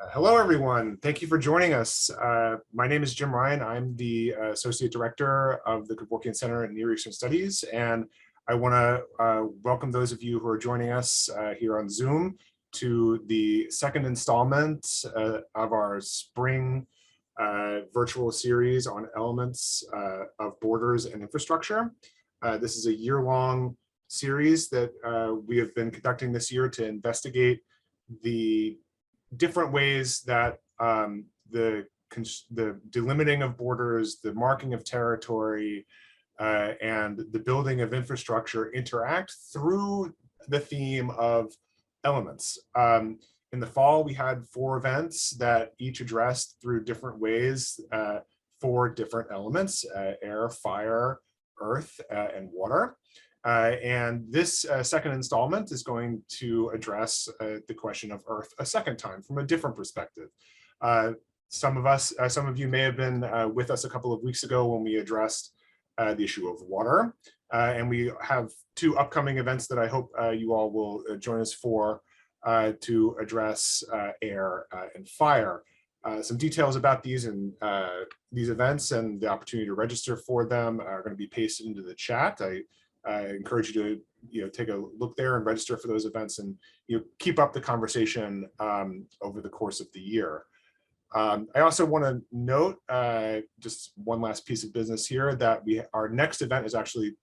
Hello, everyone. Thank you for joining us. My name is Jim Ryan. I'm the Associate Director of the Kevorkian Center in Near Eastern Studies, and I want to welcome those of you who are joining us here on Zoom to the second installment of our spring virtual series on elements of borders and infrastructure. This is a year-long series that we have been conducting this year to investigate the different ways that the delimiting of borders, the marking of territory, and the building of infrastructure interact through the theme of elements. In the fall, we had 4 events that each addressed through different ways 4 different elements: air, fire, earth, and water. And this second installment is going to address the question of Earth a second time from a different perspective. Some of you may have been with us a couple of weeks ago when we addressed the issue of water. And we have 2 upcoming events that I hope you all will join us for to address air and fire. Some details about these events and the opportunity to register for them are going to be pasted into the chat. I encourage you to take a look there and register for those events, and keep up the conversation over the course of the year. I also want to note just one last piece of business here, that our next event is actually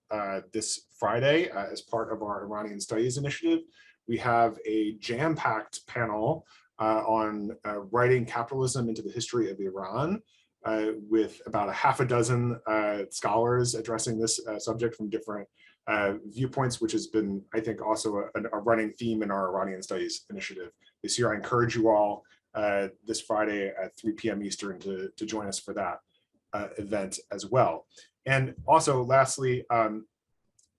this Friday as part of our Iranian Studies initiative. We have a jam-packed panel on writing capitalism into the history of Iran, with about six scholars addressing this subject from different viewpoints, which has been, I think, also a running theme in our Iranian Studies initiative this year. I encourage you all this Friday at 3 p.m. Eastern to join us for that event as well. And also, lastly,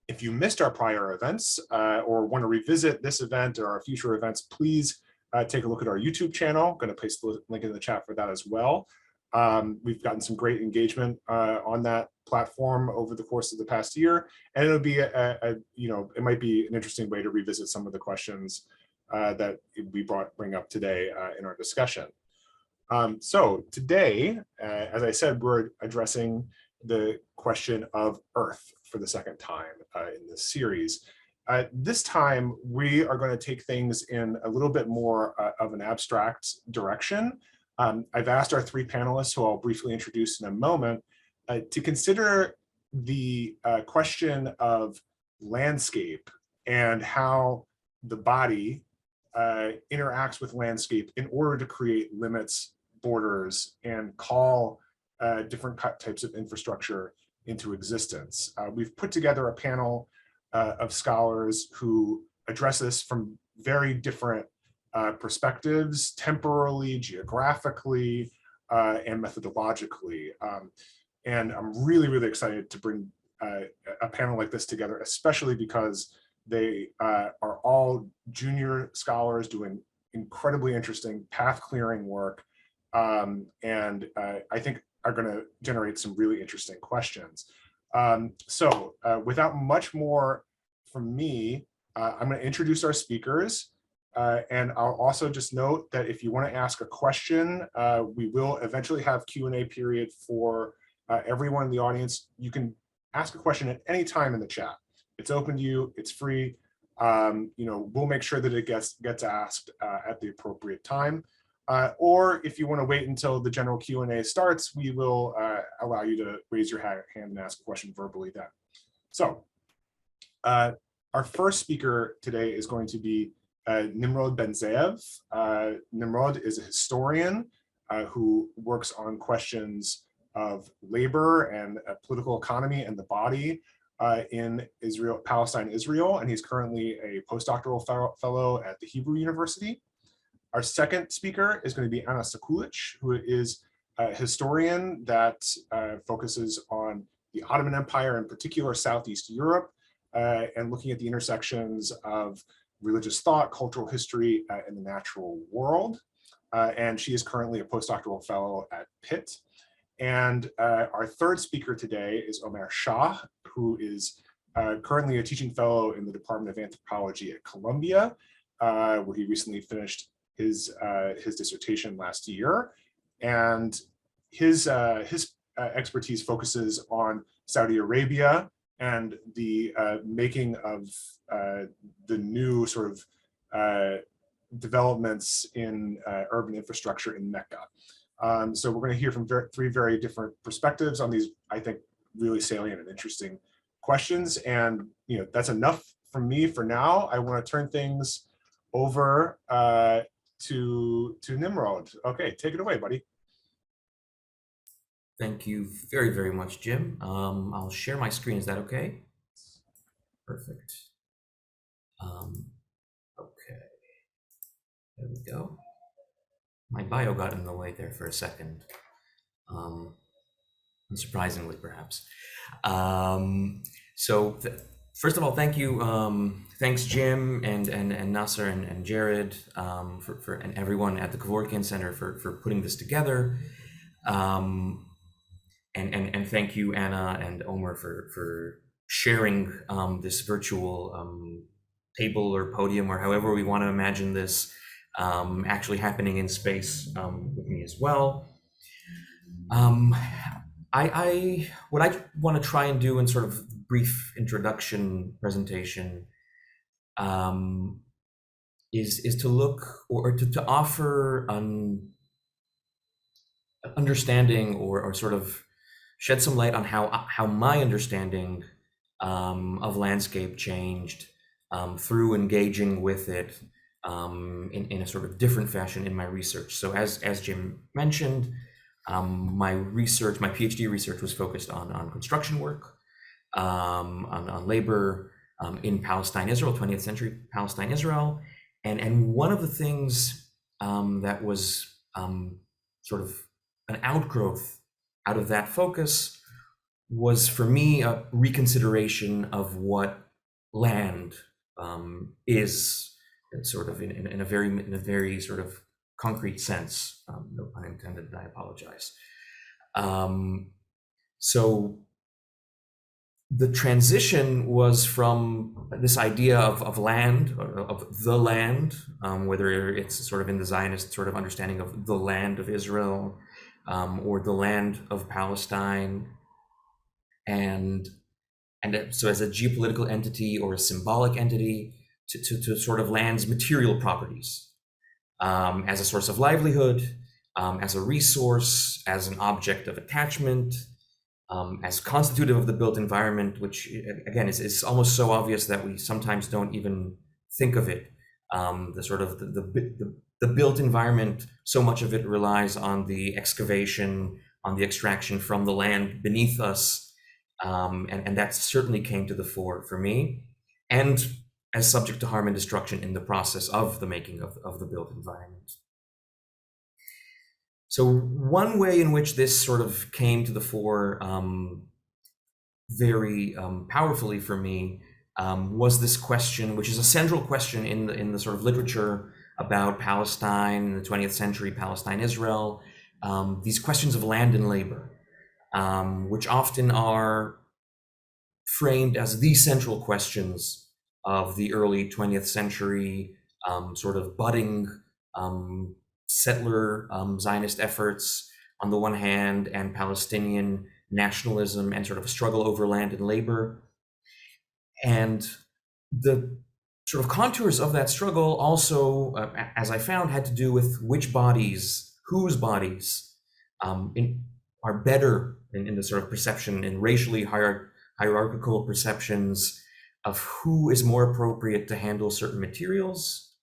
if you missed our prior events or want to revisit this event or our future events, please take a look at our YouTube channel. I'm going to place the link in the chat for that as well. We've gotten some great engagement on that platform over the course of the past year, and it'll be it might be an interesting way to revisit some of the questions that we bring up today in our discussion. So today, as I said, we're addressing the question of Earth for the second time in this series. This time, we are going to take things in a little bit more of an abstract direction. I've asked our 3 panelists, who I'll briefly introduce in a moment, to consider the question of landscape and how the body interacts with landscape in order to create limits, borders, and call different types of infrastructure into existence. We've put together a panel of scholars who address this from very different perspectives, temporally, geographically, and methodologically. And I'm really, really excited to bring a panel like this together, especially because they are all junior scholars doing incredibly interesting path-clearing work, and I think are going to generate some really interesting questions. So without much more from me, I'm going to introduce our speakers. And I'll also just note that if you want to ask a question, we will eventually have Q&A period for everyone in the audience. You can ask a question at any time in the chat. It's open to you. It's free. We'll make sure that it gets asked at the appropriate time. Or if you want to wait until the general Q&A starts, we will allow you to raise your hand and ask a question verbally then. So our first speaker today is going to be Nimrod Ben Zeev. Nimrod is a historian who works on questions of labor and political economy and the body in Israel, Palestine, Israel, and he's currently a postdoctoral fellow at the Hebrew University. Our second speaker is going to be Anna Sekulić, who is a historian that focuses on the Ottoman Empire, in particular Southeast Europe, and looking at the intersections of religious thought, cultural history, and the natural world. And she is currently a postdoctoral fellow at Pitt. And our third speaker today is Omer Shah, who is currently a teaching fellow in the Department of Anthropology at Columbia, where he recently finished his dissertation last year, and his expertise focuses on Saudi Arabia and the making of the new sort of developments in urban infrastructure in Mecca. So we're going to hear from three very different perspectives on these, I think, really salient and interesting questions. And that's enough from me for now. I want to turn things over to Nimrod. Okay, take it away, buddy. Thank you very, very much, Jim. I'll share my screen. Is that okay? Perfect. Okay. There we go. My bio got in the way there for a second. Unsurprisingly, perhaps. First of all, thank you. Thanks, Jim and Nasser and Jared and everyone at the Kevorkian Center for putting this together. And thank you, Anna and Omer, for sharing this virtual table or podium, or however we want to imagine this, actually happening in space with me as well. What I want to try and do in sort of brief introduction presentation is to look or to offer an understanding or sort of shed some light on how my understanding of landscape changed through engaging with it in a sort of different fashion in my research. So as Jim mentioned, my PhD research was focused on construction work, on labor in Palestine, Israel, 20th century Palestine, Israel. And one of the things that was sort of an outgrowth out of that focus was, for me, a reconsideration of what land is, sort of in a very sort of concrete sense. No pun intended, and I apologize. So the transition was from this idea of land, of the land, whether it's sort of in the Zionist sort of understanding of the land of Israel, or the land of Palestine, and so as a geopolitical entity or a symbolic entity to sort of land's material properties, as a source of livelihood, as a resource, as an object of attachment, as constitutive of the built environment, which again is almost so obvious that we sometimes don't even think of it. The sort of the built environment, so much of it relies on the excavation, on the extraction from the land beneath us, and that certainly came to the fore for me, and as subject to harm and destruction in the process of the making of the built environment. So one way in which this sort of came to the fore very powerfully for me was this question, which is a central question in the sort of literature about Palestine in the 20th century, Palestine, Israel, these questions of land and labor, which often are framed as the central questions of the early 20th century sort of budding settler Zionist efforts on the one hand, and Palestinian nationalism and sort of a struggle over land and labor. And the sort of contours of that struggle also, as I found, had to do with which bodies, whose bodies are better in the sort of perception, in racially hierarchical perceptions of who is more appropriate to handle certain materials.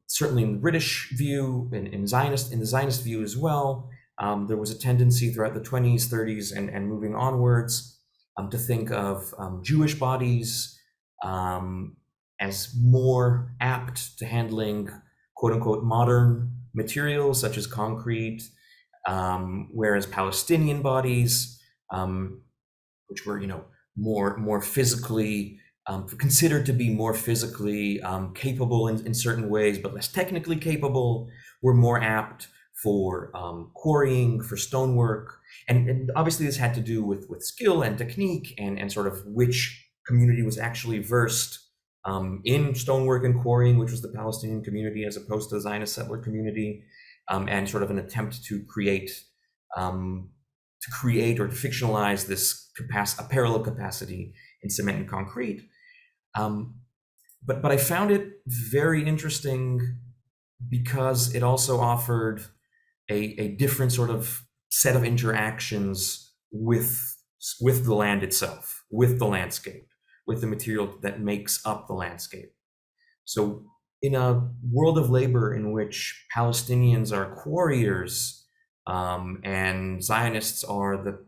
Certainly in the British view, in the Zionist view as well, there was a tendency throughout the 20s, 30s, and moving onwards to think of Jewish bodies as more apt to handling quote unquote modern materials such as concrete, whereas Palestinian bodies, which were more physically considered to be more physically capable in certain ways, but less technically capable, were more apt for quarrying, for stonework. And obviously this had to do with skill and technique and sort of which community was actually versed in stonework and quarrying, which was the Palestinian community as opposed to the Zionist settler community, and sort of an attempt to create or to fictionalize this a parallel capacity in cement and concrete. But I found it very interesting because it also offered a different sort of set of interactions with the land itself, with the landscape, with the material that makes up the landscape. So in a world of labor in which Palestinians are quarriers, and Zionists are the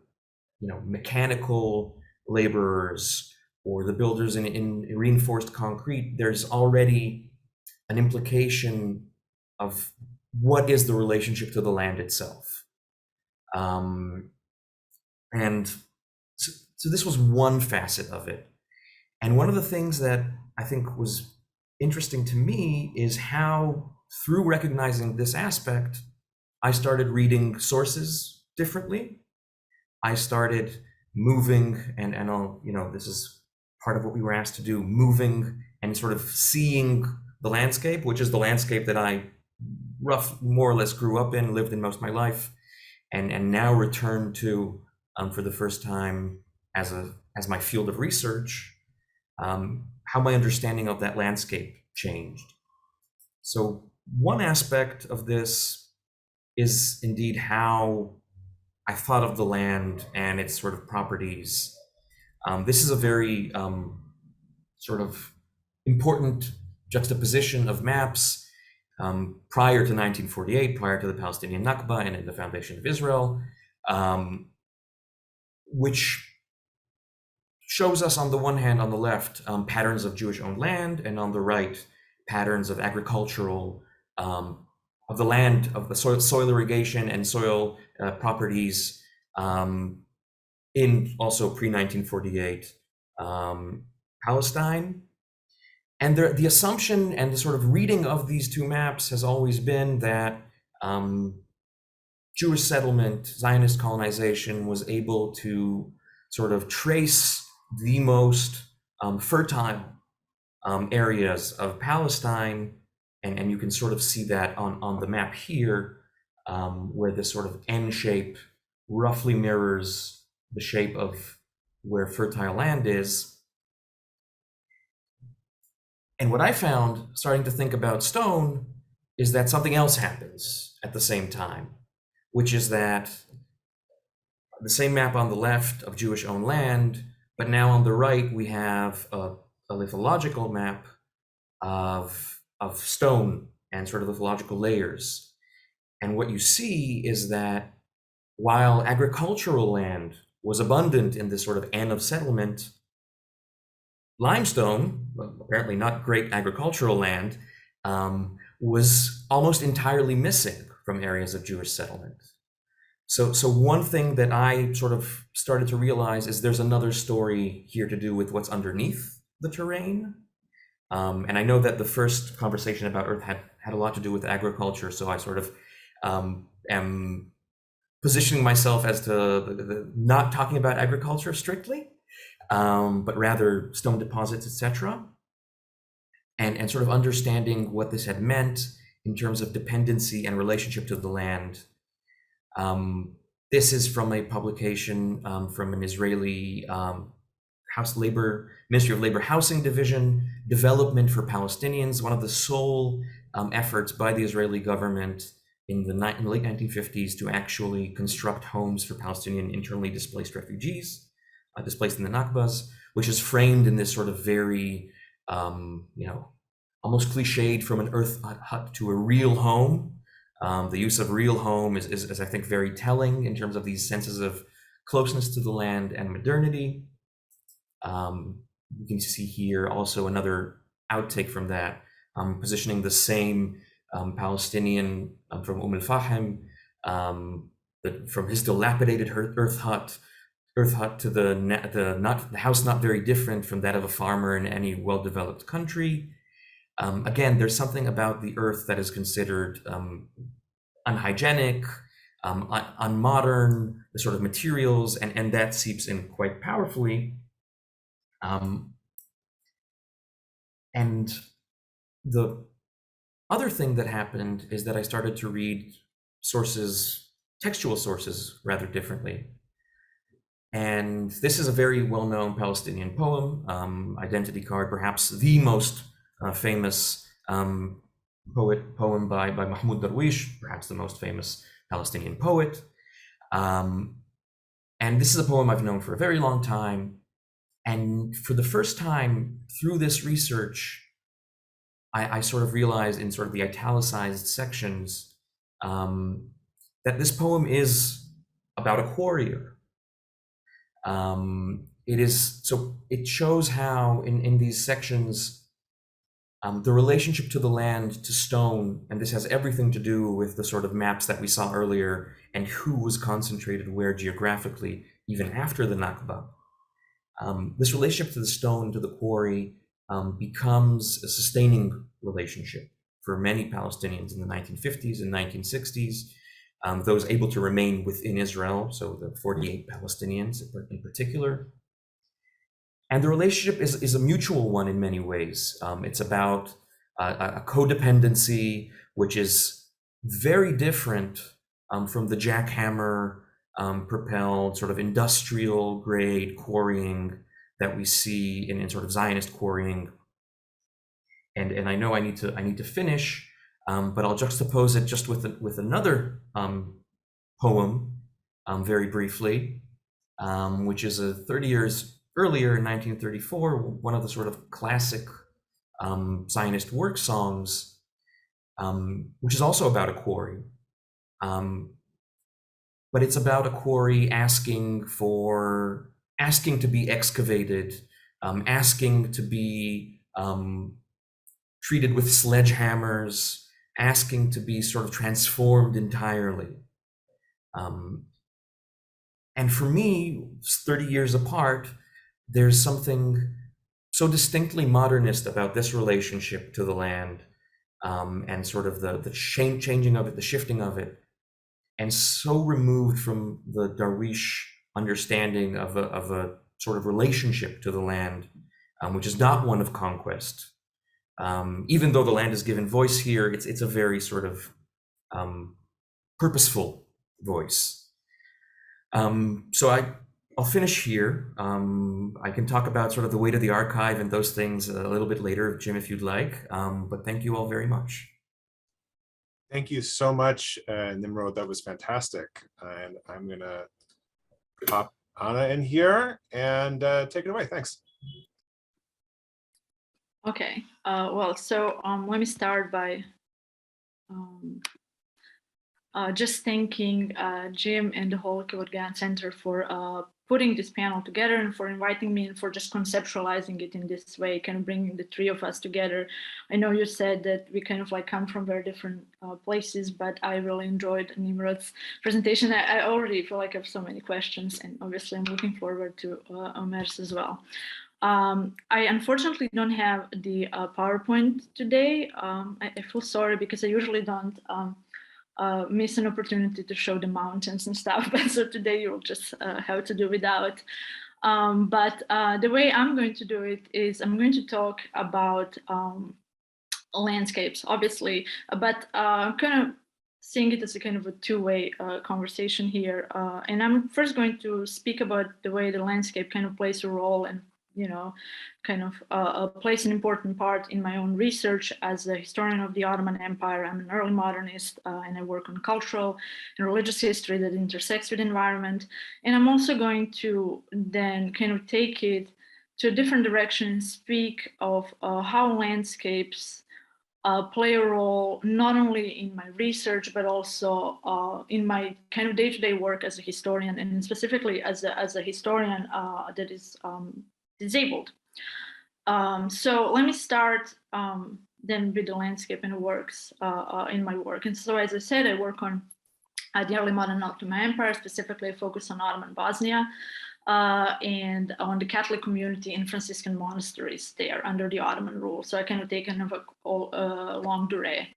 mechanical laborers or the builders in reinforced concrete, there's already an implication of what is the relationship to the land itself. And so this was one facet of it. And one of the things that I think was interesting to me is how, through recognizing this aspect, I started reading sources differently. I started moving, and I'll, this is part of what we were asked to do, moving and sort of seeing the landscape, which is the landscape that I more or less grew up in, lived in most of my life, and now return to for the first time as my field of research, how my understanding of that landscape changed. So one aspect of this is indeed how I thought of the land and its sort of properties. This is a very sort of important juxtaposition of maps prior to 1948, prior to the Palestinian Nakba and the foundation of Israel, which shows us on the one hand, on the left, patterns of Jewish-owned land, and on the right, patterns of agricultural, of the land, of the soil irrigation and soil properties in also pre-1948 Palestine. And the assumption and the sort of reading of these two maps has always been that Jewish settlement, Zionist colonization, was able to sort of trace the most fertile areas of Palestine, and you can sort of see that on the map here, where this sort of N shape roughly mirrors the shape of where fertile land is. And what I found, starting to think about stone, is that something else happens at the same time, which is that the same map on the left of Jewish-owned land, but now on the right we have a lithological map of stone and sort of lithological layers. And what you see is that while agricultural land was abundant in this sort of N of settlement, limestone, apparently not great agricultural land, was almost entirely missing from areas of Jewish settlement. So one thing that I sort of started to realize is there's another story here to do with what's underneath the terrain. And I know that the first conversation about Earth had a lot to do with agriculture, so I sort of am positioning myself as to the not talking about agriculture strictly, but rather stone deposits, etc. And sort of understanding what this had meant in terms of dependency and relationship to the land. This is from a publication from an Israeli Ministry of Labor Housing Division, Development for Palestinians, one of the sole efforts by the Israeli government in the late 1950s to actually construct homes for Palestinian internally displaced refugees, displaced in the Nakbas, which is framed in this sort of very, almost cliched from an earth hut to a real home. The use of real home is I think, very telling in terms of these senses of closeness to the land and modernity. You can see here also another outtake from that, positioning the same Palestinian from Fahim, from his dilapidated earth hut to the house not very different from that of a farmer in any well-developed country. Again, there's something about the earth that is considered unhygienic, unmodern, the sort of materials, and that seeps in quite powerfully. And the other thing that happened is that I started to read sources, textual sources, rather differently. And this is a very well-known Palestinian poem, Identity Card, perhaps the most famous poem by Mahmoud Darwish, perhaps the most famous Palestinian poet. And this is a poem I've known for a very long time. And for the first time through this research, I sort of realized in sort of the italicized sections that this poem is about a quarrier. It shows how in these sections, the relationship to the land, to stone, and this has everything to do with the sort of maps that we saw earlier and who was concentrated where geographically, even after the Nakba. This relationship to the stone, to the quarry, becomes a sustaining relationship for many Palestinians in the 1950s and 1960s. Those able to remain within Israel, so the 48 Palestinians in particular. And the relationship is a mutual one in many ways. It's about a codependency, which is very different from the jackhammer propelled sort of industrial grade quarrying that we see in sort of Zionist quarrying. And I know I need to finish, but I'll juxtapose it just with another poem very briefly, which is 30 years earlier in 1934, one of the sort of classic Zionist work songs, which is also about a quarry. But it's about a quarry asking to be excavated, asking to be treated with sledgehammers, asking to be sort of transformed entirely. And for me, 30 years apart, there's something so distinctly modernist about this relationship to the land, and sort of the changing of it, the shifting of it, and so removed from the Darwish understanding of a sort of relationship to the land, which is not one of conquest. Even though the land is given voice here, it's a very sort of purposeful voice. So I'll finish here. I can talk about sort of the weight of the archive and those things a little bit later, Jim, if you'd like. But thank you all very much. Thank you so much, Nimrod. That was fantastic. And I'm going to pop Anna in here and take it away. Thanks. Okay. Well, so let me start by just thanking Jim and the whole Kevorkian Center for putting this panel together and for inviting me and for just conceptualizing it in this way, kind of bringing the three of us together. I know you said that we kind of like come from very different places, but I really enjoyed Nimrod's presentation. I already feel like I have so many questions, and obviously I'm looking forward to Omer's as well. I unfortunately don't have the PowerPoint today. I feel sorry because I usually don't miss an opportunity to show the mountains and stuff, but so today you'll just have to do without. But the way I'm going to do it is I'm going to talk about landscapes, obviously, but kind of seeing it as a kind of a two-way conversation here. And I'm first going to speak about the way the landscape kind of plays a role and kind of plays an important part in my own research as a historian of the Ottoman Empire. I'm an early modernist, and I work on cultural and religious history that intersects with environment. And I'm also going to then kind of take it to a different direction and speak of how landscapes play a role not only in my research, but also in my kind of day-to-day work as a historian, and specifically as a historian that is disabled. So let me start then with the landscape and the works in my work. And so, as I said, I work on the early modern Ottoman Empire, specifically I focus on Ottoman Bosnia and on the Catholic community in Franciscan monasteries there under the Ottoman rule. So I kind of take kind of a long durée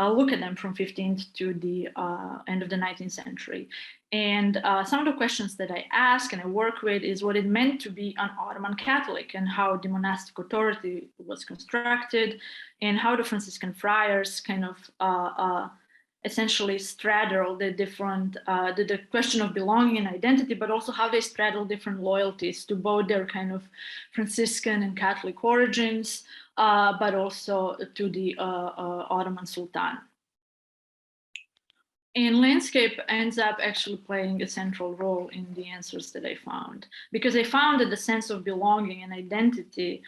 look at them from 15th to the end of the 19th century. And some of the questions that I ask and I work with is what it meant to be an Ottoman Catholic and how the monastic authority was constructed and how the Franciscan friars kind of essentially straddle the different, the question of belonging and identity, but also how they straddle different loyalties to both their kind of Franciscan and Catholic origins, but also to the Ottoman Sultan. And landscape ends up actually playing a central role in the answers that I found, because I found that the sense of belonging and identity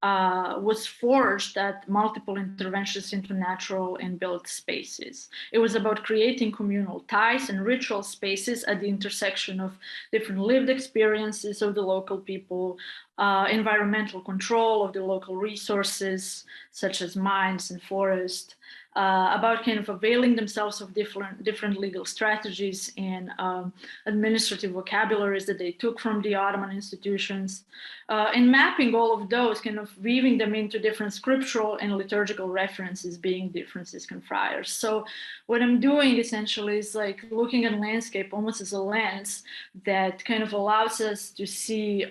was forged at multiple interventions into natural and built spaces. It was about creating communal ties and ritual spaces at the intersection of different lived experiences of the local people, environmental control of the local resources, such as mines and forests, about kind of availing themselves of different legal strategies and administrative vocabularies that they took from the Ottoman institutions, and mapping all of those, kind of weaving them into different scriptural and liturgical references, being the Franciscan friars. So what I'm doing essentially is like looking at landscape almost as a lens that kind of allows us to see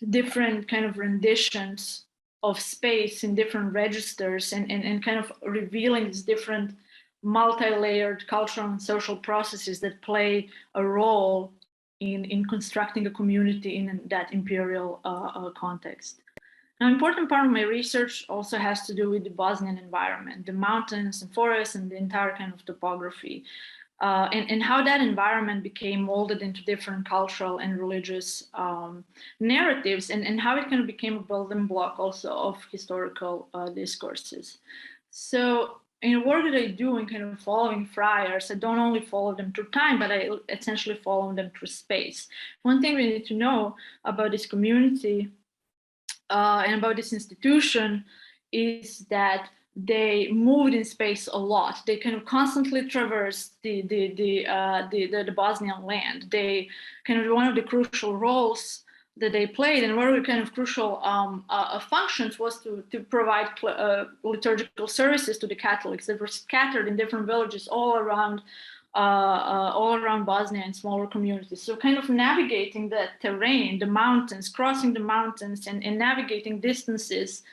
different kind of renditions of space in different registers and kind of revealing these different multi-layered cultural and social processes that play a role in constructing a community in that imperial context. An important part of my research also has to do with the Bosnian environment, the mountains and forests and the entire kind of topography. And how that environment became molded into different cultural and religious narratives, and how it kind of became a building block also of historical discourses. So in the work that I do in kind of following friars, I don't only follow them through time, but I essentially follow them through space. One thing we need to know about this community and about this institution is that they moved in space a lot. They kind of constantly traversed the Bosnian land. They kind of, one of the crucial roles that they played and one of the kind of crucial functions was to provide liturgical services to the Catholics that were scattered in different villages all around Bosnia in smaller communities. So kind of navigating the terrain, the mountains, crossing the mountains and navigating distances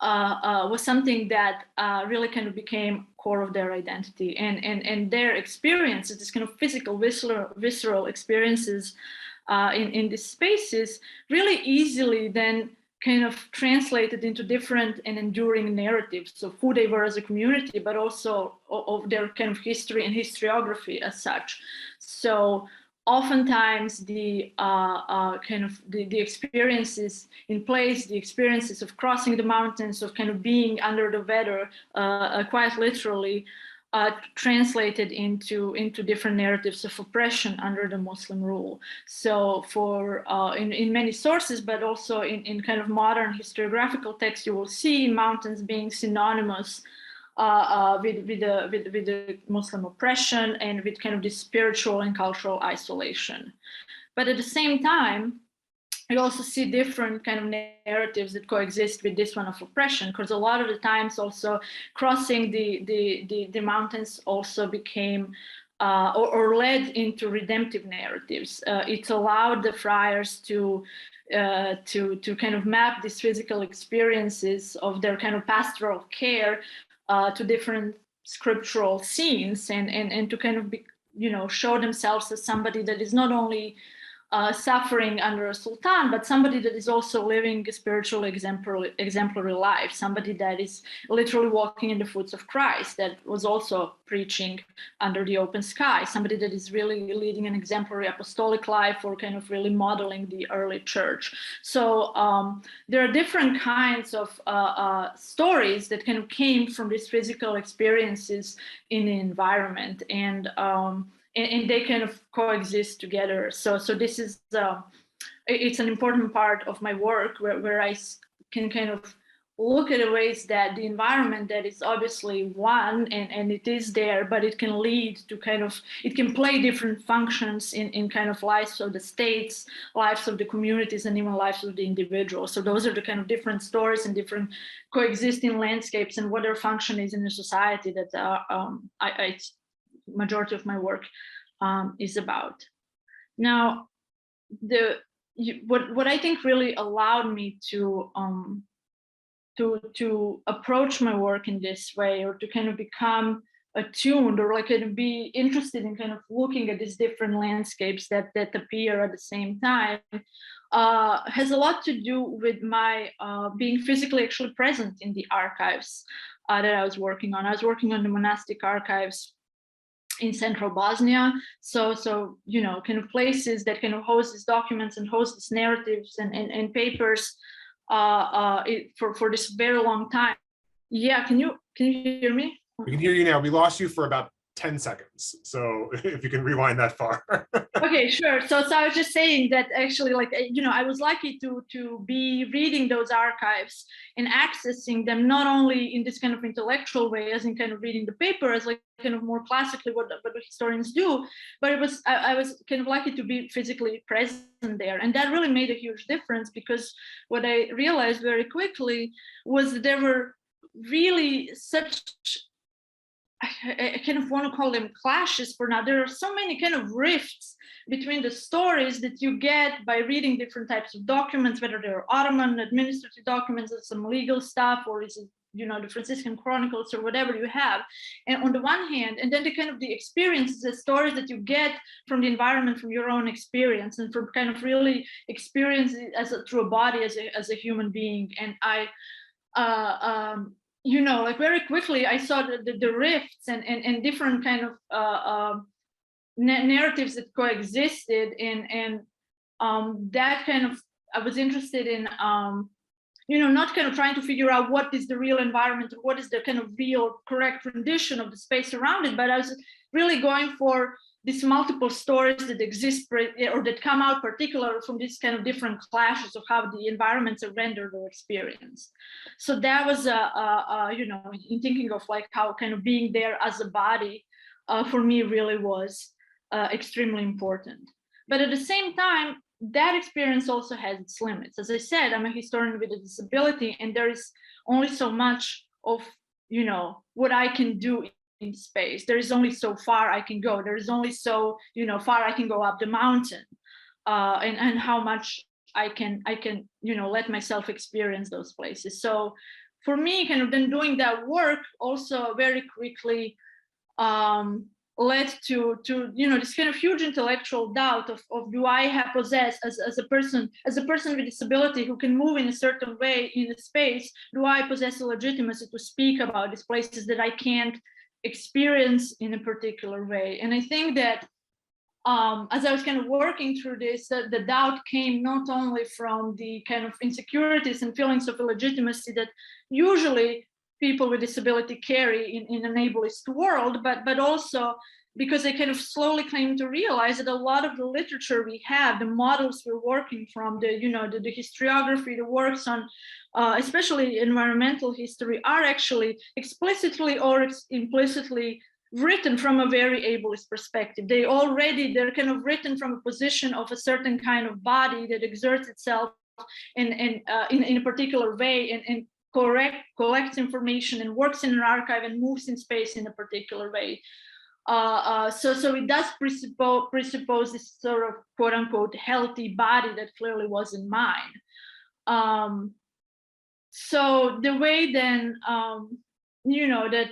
was something that really kind of became core of their identity and their experiences, this kind of physical, visceral experiences in these spaces really easily then kind of translated into different and enduring narratives of who they were as a community, but also of their kind of history and historiography as such. So oftentimes the kind of the experiences in place, the experiences of crossing the mountains, of kind of being under the weather, quite literally, translated into different narratives of oppression under the Muslim rule. So for in many sources, but also in kind of modern historiographical texts, you will see mountains being synonymous with the Muslim oppression and with kind of this spiritual and cultural isolation. But at the same time, you also see different kind of narratives that coexist with this one of oppression, because a lot of the times also crossing the mountains also became or led into redemptive narratives. It allowed the friars to kind of map these physical experiences of their kind of pastoral care to different scriptural scenes and to kind of be, show themselves as somebody that is not only suffering under a sultan, but somebody that is also living a spiritual exemplary life, somebody that is literally walking in the footsteps of Christ, that was also preaching under the open sky, somebody that is really leading an exemplary apostolic life or kind of really modeling the early church. So there are different kinds of stories that kind of came from these physical experiences in the environment, and they kind of coexist together. So this is it's an important part of my work where I can kind of look at the ways that the environment that is obviously one and it is there, but it can lead to kind of, it can play different functions in kind of lives of the states, lives of the communities, and even lives of the individuals. So those are the kind of different stories and different coexisting landscapes and what their function is in the society that majority of my work is about. Now, what I think really allowed me to approach my work in this way, or to kind of become attuned, or like kind of be interested in kind of looking at these different landscapes that appear at the same time, has a lot to do with my being physically actually present in the archives that I was working on. I was working on the monastic archives in central Bosnia, so you know, kind of places that kind of host these documents and host these narratives and papers for this very long time. Yeah, can you hear me? We can hear you now. We lost you for about 10 seconds. So if you can rewind that far. Okay, sure. So I was just saying that actually, like, you know, I was lucky to be reading those archives and accessing them, not only in this kind of intellectual way, as in kind of reading the paper, as like kind of more classically what the historians do, but I was kind of lucky to be physically present there. And that really made a huge difference, because what I realized very quickly was that there were really such, I kind of want to call them clashes for now. There are so many kind of rifts between the stories that you get by reading different types of documents, whether they're Ottoman administrative documents or some legal stuff, or is it, you know, the Franciscan Chronicles or whatever you have. And on the one hand, and then the kind of the experiences, the stories that you get from the environment, from your own experience, and from kind of really experience it through a body as a human being. And you know, like very quickly, I saw the rifts and different kind of narratives that coexisted, and that kind of, I was interested in, you know, not kind of trying to figure out what is the real environment or what is the kind of real correct rendition of the space around it, but I was really going for these multiple stories that exist or that come out particular from these kind of different clashes of how the environments are rendered or experienced. So that was, you know, in thinking of like how kind of being there as a body for me really was extremely important. But at the same time, that experience also has its limits. As I said, I'm a historian with a disability, and there is only so much of, you know, what I can do in space. There is only so far I can go. There is only so, you know, far I can go up the mountain, and how much I can, you know, let myself experience those places. So for me, kind of then doing that work also very quickly led to you know, this kind of huge intellectual doubt of do I possess as a person with disability who can move in a certain way in a space, do I possess a legitimacy to speak about these places that I can't experience in a particular way? And I think that as I was kind of working through this, the doubt came not only from the kind of insecurities and feelings of illegitimacy that usually people with disability carry in an ableist world, but also because I kind of slowly came to realize that a lot of the literature we have, the models we're working from, the, you know, the historiography, the works on especially environmental history, are actually explicitly or implicitly written from a very ableist perspective. They're kind of written from a position of a certain kind of body that exerts itself in a particular way and collects information and works in an archive and moves in space in a particular way. So it does presuppose this sort of quote unquote healthy body that clearly wasn't mine. So the way then, you know, that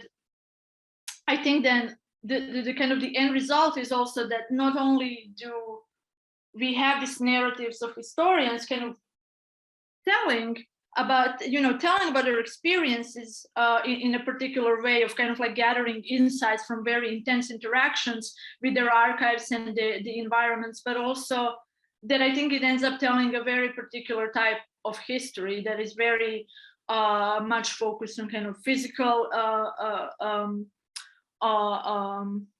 I think then the kind of the end result is also that not only do we have these narratives of historians kind of telling about their experiences in a particular way of kind of like gathering insights from very intense interactions with their archives and the environments, but also that I think it ends up telling a very particular type of history that is very much focused on kind of physical,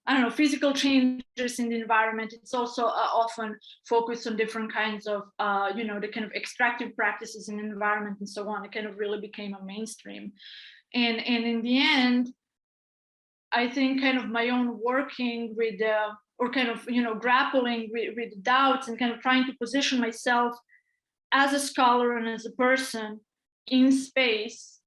I don't know, physical changes in the environment. It's also often focused on different kinds of, you know, the kind of extractive practices in the environment and so on. It kind of really became a mainstream. And in the end, I think kind of my own working with, or kind of, you know, grappling with doubts and kind of trying to position myself as a scholar and as a person in space,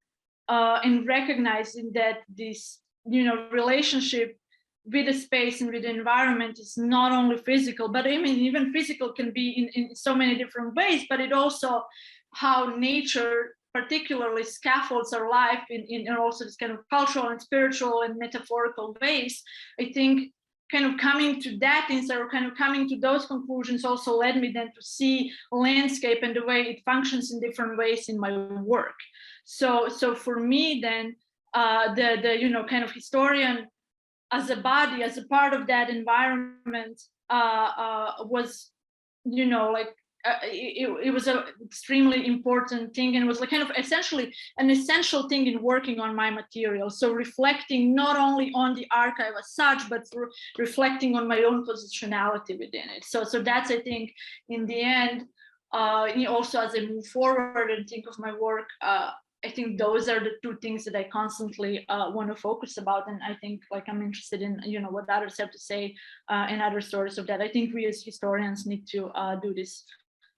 and recognizing that this, you know, relationship with the space and with the environment is not only physical, but I mean, even physical can be in so many different ways, but it also how nature particularly scaffolds our life in also this kind of cultural and spiritual and metaphorical ways. I think kind of coming to that instead of kind of coming to those conclusions also led me then to see landscape and the way it functions in different ways in my work. So for me then, the you know, kind of historian as a body, as a part of that environment, was, you know, like it was an extremely important thing, and it was like kind of essentially an essential thing in working on my material. So reflecting not only on the archive as such, but reflecting on my own positionality within it. So that's, I think, in the end, also as I move forward and think of my work, I think those are the two things that I constantly want to focus about. And I think like I'm interested in, you know, what others have to say and other stories of that. I think we as historians need to do this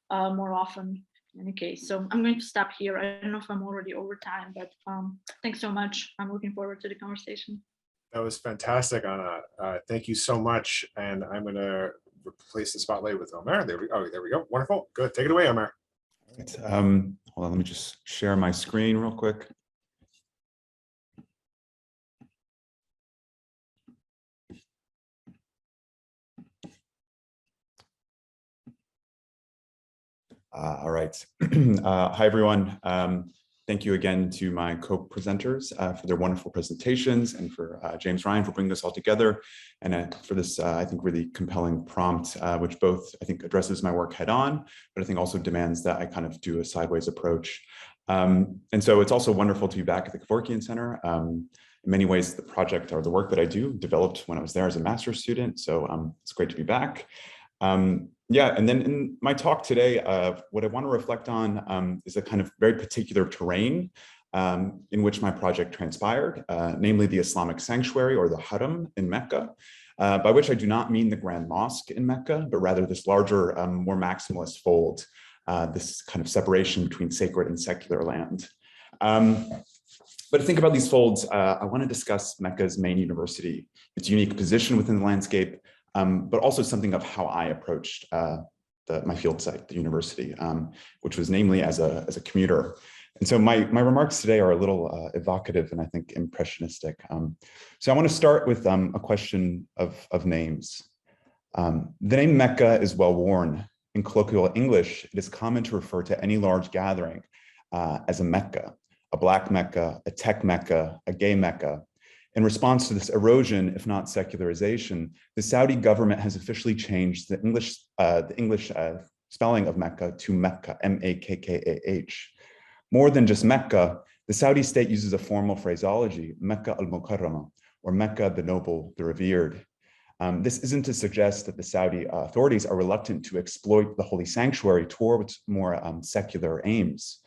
more often in any case. So I'm going to stop here. I don't know if I'm already over time, but thanks so much. I'm looking forward to the conversation. That was fantastic, Anna. Thank you so much. And I'm going to replace the spotlight with Omer. There we go. Wonderful. Good. Take it away, Omer. Right. Hold on, let me just share my screen real quick. All right. Hi, everyone. Thank you again to my co-presenters for their wonderful presentations, and for James Ryan for bringing us all together, and for this, I think, really compelling prompt, which both, I think, addresses my work head on, but I think also demands that I kind of do a sideways approach. And so it's also wonderful to be back at the Kevorkian Center. In many ways, the project or the work that I do developed when I was there as a master's student. So it's great to be back. Yeah, and then in my talk today, what I want to reflect on is a kind of very particular terrain in which my project transpired, namely the Islamic sanctuary, or the Haram in Mecca, by which I do not mean the Grand Mosque in Mecca, but rather this larger, more maximalist fold, this kind of separation between sacred and secular land. But to think about these folds, I want to discuss Mecca's main university, its unique position within the landscape, but also something of how I approached my field site, the university, which was namely as a commuter. And so my remarks today are a little evocative and I think impressionistic. So I want to start with a question of names. The name Mecca is well worn. In colloquial English, it is common to refer to any large gathering as a Mecca, a Black Mecca, a tech Mecca, a gay Mecca. In response to this erosion, if not secularization, the Saudi government has officially changed the English spelling of Mecca to Mecca, M-A-K-K-A-H. More than just Mecca, the Saudi state uses a formal phraseology, Mecca al-Mukarrama, or Mecca the noble, the revered. This isn't to suggest that the Saudi authorities are reluctant to exploit the holy sanctuary towards more secular aims.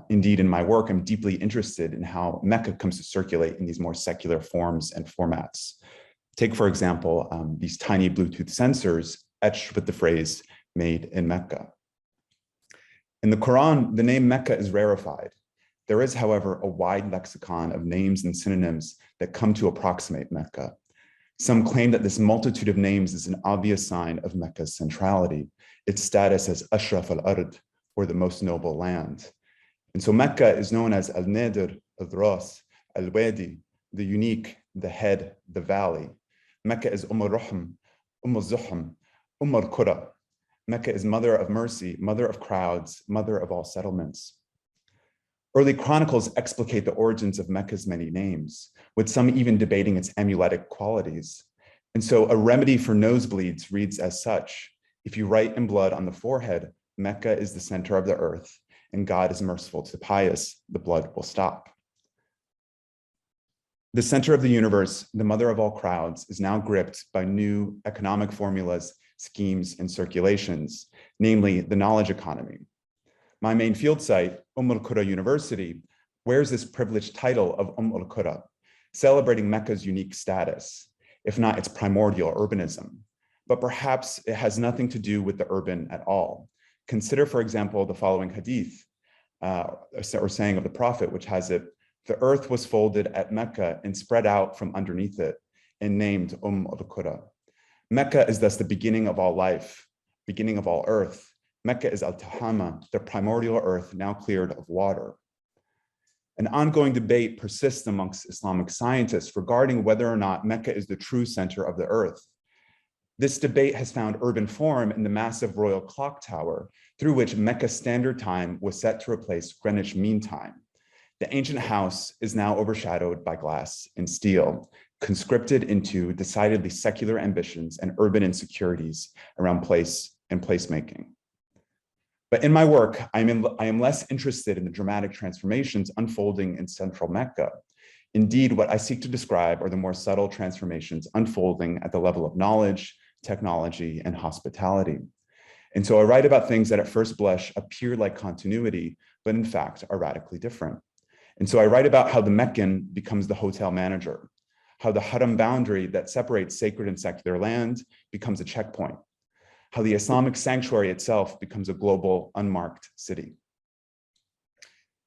Indeed, in my work, I'm deeply interested in how Mecca comes to circulate in these more secular forms and formats. Take, for example, these tiny Bluetooth sensors etched with the phrase, made in Mecca. In the Quran, the name Mecca is rarefied. There is, however, a wide lexicon of names and synonyms that come to approximate Mecca. Some claim that this multitude of names is an obvious sign of Mecca's centrality, its status as Ashraf al-Ard, or the most noble land. And so Mecca is known as Al-Nadir, Al-Ras, Al-Wadi, the unique, the head, the valley. Mecca is Al-Ruhm, Al-Zuhum, Al-Qura. Mecca is mother of mercy, mother of crowds, mother of all settlements. Early chronicles explicate the origins of Mecca's many names, with some even debating its amuletic qualities. And so a remedy for nosebleeds reads as such: if you write in blood on the forehead, Mecca is the center of the earth, and God is merciful to the pious, the blood will stop. The center of the universe, the mother of all crowds, is now gripped by new economic formulas, schemes, and circulations, namely the knowledge economy. My main field site, Al-Qura University, wears this privileged title of Al-Qura, celebrating Mecca's unique status, if not its primordial urbanism. But perhaps it has nothing to do with the urban at all. Consider, for example, the following hadith, or saying of the Prophet, which has it, "The earth was folded at Mecca and spread out from underneath it, and named Al-Qura." Mecca is thus the beginning of all life, beginning of all earth. Mecca is Al-Tahama, the primordial earth now cleared of water. An ongoing debate persists amongst Islamic scientists regarding whether or not Mecca is the true center of the earth. This debate has found urban form in the massive royal clock tower, through which Mecca Standard Time was set to replace Greenwich Mean Time. The ancient house is now overshadowed by glass and steel, conscripted into decidedly secular ambitions and urban insecurities around place and placemaking. But in my work, I am less interested in the dramatic transformations unfolding in central Mecca. Indeed, what I seek to describe are the more subtle transformations unfolding at the level of knowledge, technology, and hospitality. And so I write about things that at first blush appear like continuity, but in fact are radically different. And so I write about how the Meccan becomes the hotel manager, how the haram boundary that separates sacred and secular land becomes a checkpoint, how the Islamic sanctuary itself becomes a global unmarked city.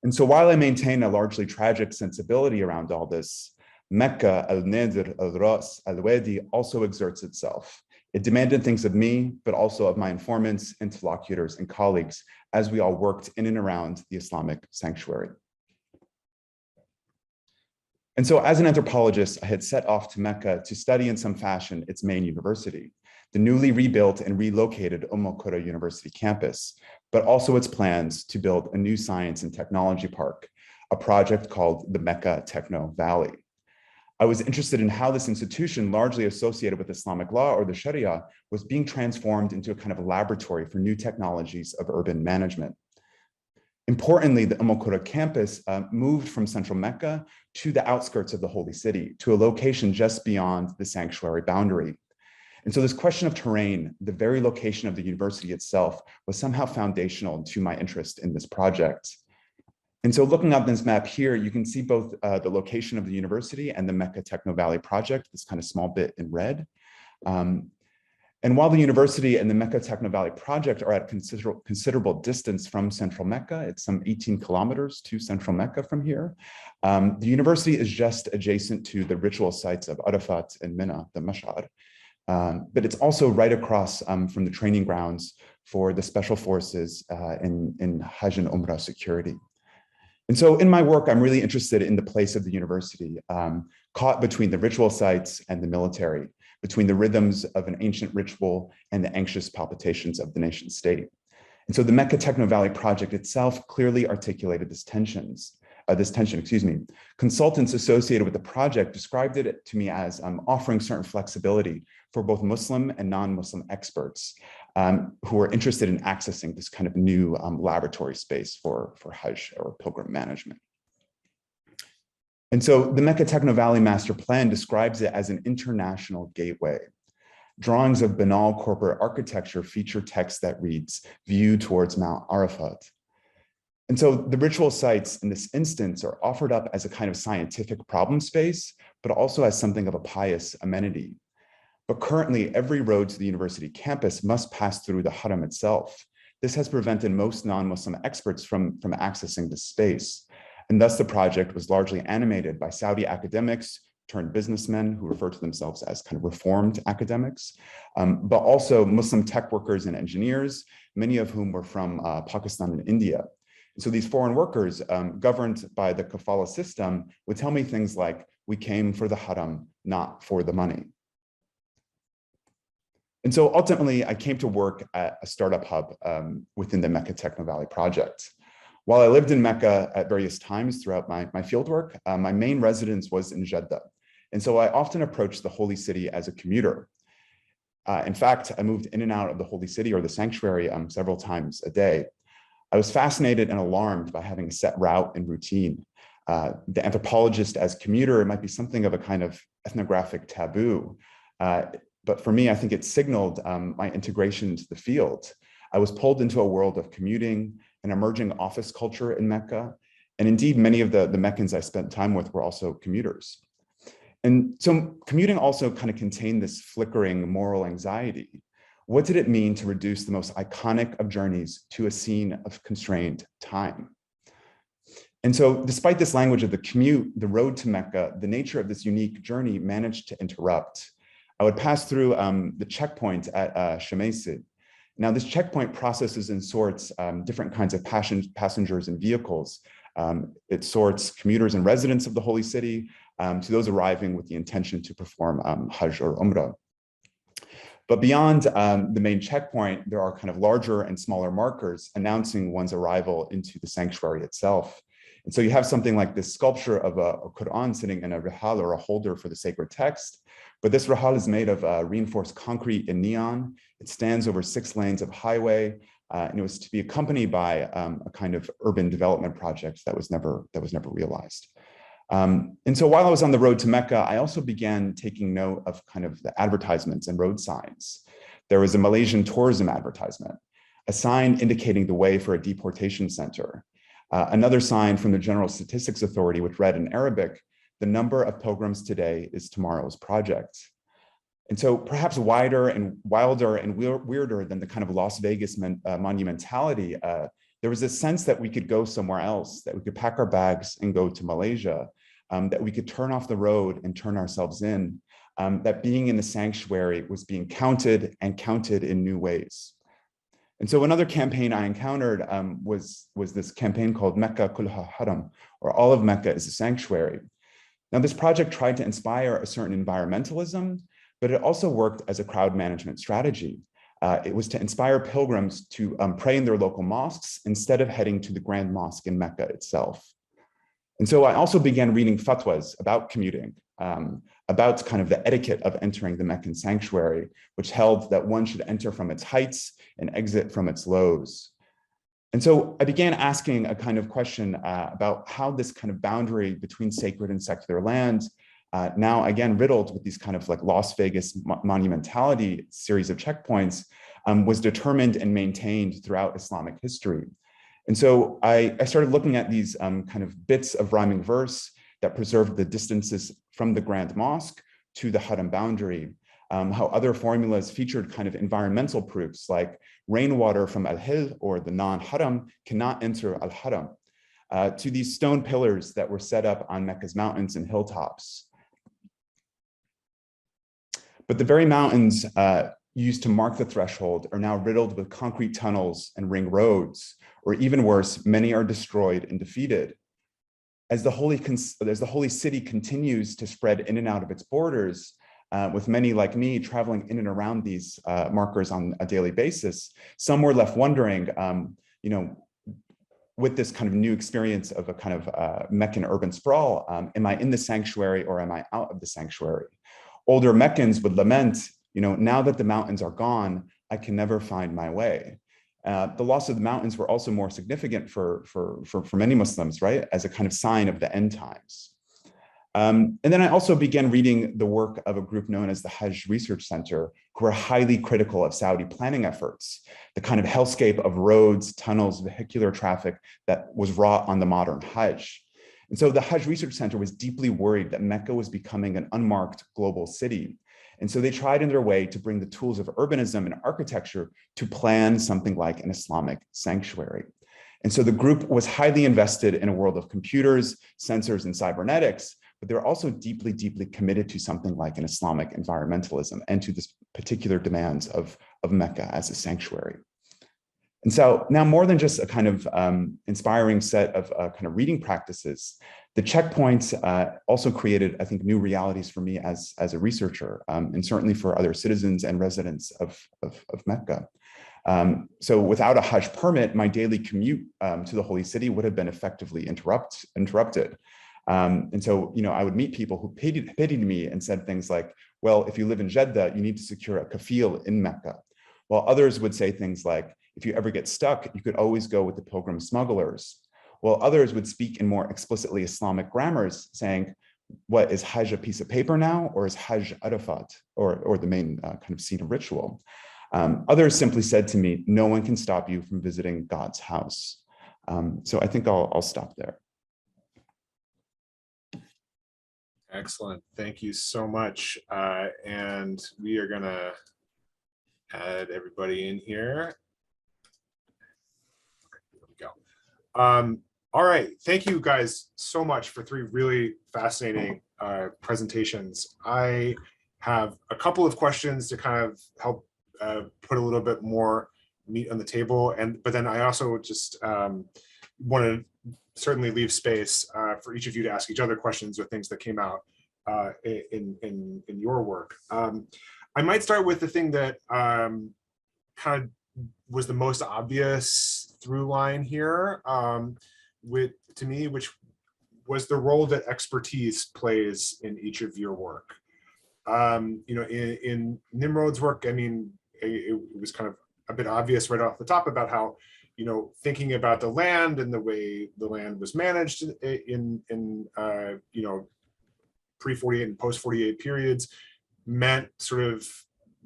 And so while I maintain a largely tragic sensibility around all this, Mecca, al-Nadir, al-Ras, al-Wadi also exerts itself. It demanded things of me, but also of my informants, interlocutors, and colleagues as we all worked in and around the Islamic sanctuary. And so as an anthropologist, I had set off to Mecca to study in some fashion its main university, the newly rebuilt and relocated Qura University campus, but also its plans to build a new science and technology park, a project called the Mecca Techno Valley. I was interested in how this institution, largely associated with Islamic law or the Sharia, was being transformed into a kind of laboratory for new technologies of urban management. Importantly, the Qura campus moved from central Mecca to the outskirts of the holy city, to a location just beyond the sanctuary boundary. And so this question of terrain, the very location of the university itself, was somehow foundational to my interest in this project. And so looking at this map here, you can see both the location of the university and the Mecca Techno Valley project, this kind of small bit in red. And while the university and the Mecca Techno Valley project are at considerable distance from central Mecca, it's some 18 kilometers to central Mecca from here, the university is just adjacent to the ritual sites of Arafat and Mina, the Mash'ar. But it's also right across from the training grounds for the special forces in Hajj and Umrah security. And so in my work, I'm really interested in the place of the university, caught between the ritual sites and the military, between the rhythms of an ancient ritual and the anxious palpitations of the nation state. And so the Mecca Techno Valley project itself clearly articulated this tension. Consultants associated with the project described it to me as offering certain flexibility for both Muslim and non-Muslim experts who are interested in accessing this kind of new laboratory space for Hajj or pilgrim management. And so the Mecca Techno Valley Master Plan describes it as an international gateway. Drawings of banal corporate architecture feature text that reads, "View towards Mount Arafat." And so the ritual sites in this instance are offered up as a kind of scientific problem space, but also as something of a pious amenity. But currently, every road to the university campus must pass through the haram itself. This has prevented most non-Muslim experts from accessing this space. And thus the project was largely animated by Saudi academics turned businessmen who refer to themselves as kind of reformed academics, but also Muslim tech workers and engineers, many of whom were from Pakistan and India. So these foreign workers governed by the kafala system would tell me things like, "We came for the haram, not for the money." And so ultimately, I came to work at a startup hub within the Mecca Techno Valley project. While I lived in Mecca at various times throughout my fieldwork, my main residence was in Jeddah. And so I often approached the holy city as a commuter. In fact, I moved in and out of the holy city or the sanctuary several times a day. I was fascinated and alarmed by having a set route and routine. The anthropologist as commuter, it might be something of a kind of ethnographic taboo. But for me, I think it signaled my integration into the field. I was pulled into a world of commuting, an emerging office culture in Mecca. And indeed, many of the Meccans I spent time with were also commuters. And so commuting also kind of contained this flickering moral anxiety. What did it mean to reduce the most iconic of journeys to a scene of constrained time? And so despite this language of the commute, the road to Mecca, the nature of this unique journey managed to interrupt. I would pass through the checkpoint at Sekulić. Now this checkpoint processes and sorts different kinds of passengers and vehicles. It sorts commuters and residents of the holy city to those arriving with the intention to perform Hajj or Umrah. But beyond the main checkpoint, there are kind of larger and smaller markers announcing one's arrival into the sanctuary itself. And so you have something like this sculpture of a Quran sitting in a rihal or a holder for the sacred text. But this rihal is made of reinforced concrete and neon. It stands over 6 lanes of highway, and it was to be accompanied by a kind of urban development project that was never realized. And so while I was on the road to Mecca, I also began taking note of kind of the advertisements and road signs. There was a Malaysian tourism advertisement, a sign indicating the way for a deportation center, another sign from the General Statistics Authority, which read in Arabic, "The number of pilgrims today is tomorrow's project." And so perhaps wider and wilder and weirder than the kind of Las Vegas monumentality, there was a sense that we could go somewhere else, that we could pack our bags and go to Malaysia, that we could turn off the road and turn ourselves in, that being in the sanctuary was being counted and counted in new ways. And so another campaign I encountered was this campaign called Mecca Kulha Haram, or all of Mecca is a sanctuary. Now this project tried to inspire a certain environmentalism, but it also worked as a crowd management strategy. It was to inspire pilgrims to pray in their local mosques instead of heading to the Grand Mosque in Mecca itself. And so I also began reading fatwas about commuting, about kind of the etiquette of entering the Meccan sanctuary, which held that one should enter from its heights and exit from its lows. And so I began asking a kind of question about how this kind of boundary between sacred and secular land, now again riddled with these kind of like Las Vegas monumentality series of checkpoints, was determined and maintained throughout Islamic history. And so I started looking at these kind of bits of rhyming verse that preserved the distances from the Grand Mosque to the Haram boundary, how other formulas featured kind of environmental proofs like rainwater from Al-Hil or the non-Haram cannot enter Al-Haram, to these stone pillars that were set up on Mecca's mountains and hilltops. But the very mountains used to mark the threshold are now riddled with concrete tunnels and ring roads, or even worse, many are destroyed and defeated. As the holy city continues to spread in and out of its borders, with many like me traveling in and around these markers on a daily basis, some were left wondering, with this kind of new experience of a kind of Meccan urban sprawl, am I in the sanctuary or am I out of the sanctuary? Older Meccans would lament, now that the mountains are gone, I can never find my way. The loss of the mountains were also more significant for many Muslims, right, as a kind of sign of the end times. And then I also began reading the work of a group known as the Hajj Research Center, who are highly critical of Saudi planning efforts, the kind of hellscape of roads, tunnels, vehicular traffic that was wrought on the modern Hajj. And so the Hajj Research Center was deeply worried that Mecca was becoming an unmarked global city. And so they tried in their way to bring the tools of urbanism and architecture to plan something like an Islamic sanctuary. And so the group was highly invested in a world of computers, sensors, and cybernetics, but they're also deeply, deeply committed to something like an Islamic environmentalism and to this particular demands of Mecca as a sanctuary. And so now more than just a kind of inspiring set of kind of reading practices, the checkpoints also created, I think, new realities for me as a researcher, and certainly for other citizens and residents of Mecca. So without a Hajj permit, my daily commute to the holy city would have been effectively interrupted. And so, I would meet people who pitied me and said things like, well, if you live in Jeddah, you need to secure a kafil in Mecca. While others would say things like, if you ever get stuck, you could always go with the pilgrim smugglers. while others would speak in more explicitly Islamic grammars, saying, what is Hajj a piece of paper now, or is Hajj Arafat, or the main kind of scene of ritual? Others simply said to me, no one can stop you from visiting God's house. So I think I'll stop there. Excellent. Thank you so much. And we are going to add everybody in here. There we go. All right. Thank you guys so much for 3 really fascinating presentations. I have a couple of questions to kind of help put a little bit more meat on the table. But then I also just want to certainly leave space for each of you to ask each other questions or things that came out in your work. I might start with the thing that kind of was the most obvious through line here, to me, which was the role that expertise plays in each of your work. In Nimrod's work, I mean, it was kind of a bit obvious right off the top about how, thinking about the land and the way the land was managed in pre-48 and post-48 periods meant sort of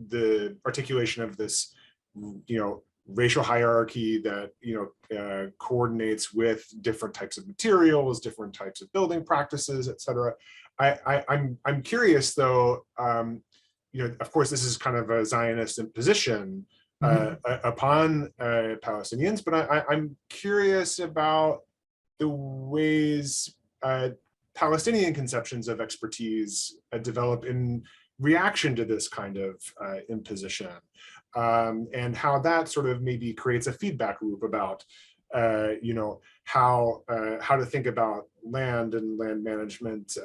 the articulation of this, racial hierarchy that, coordinates with different types of materials, different types of building practices, et cetera. I'm curious though, of course, this is kind of a Zionist imposition upon Palestinians, but I'm curious about the ways Palestinian conceptions of expertise develop in reaction to this kind of imposition, and how that sort of maybe creates a feedback loop about how to think about land and land management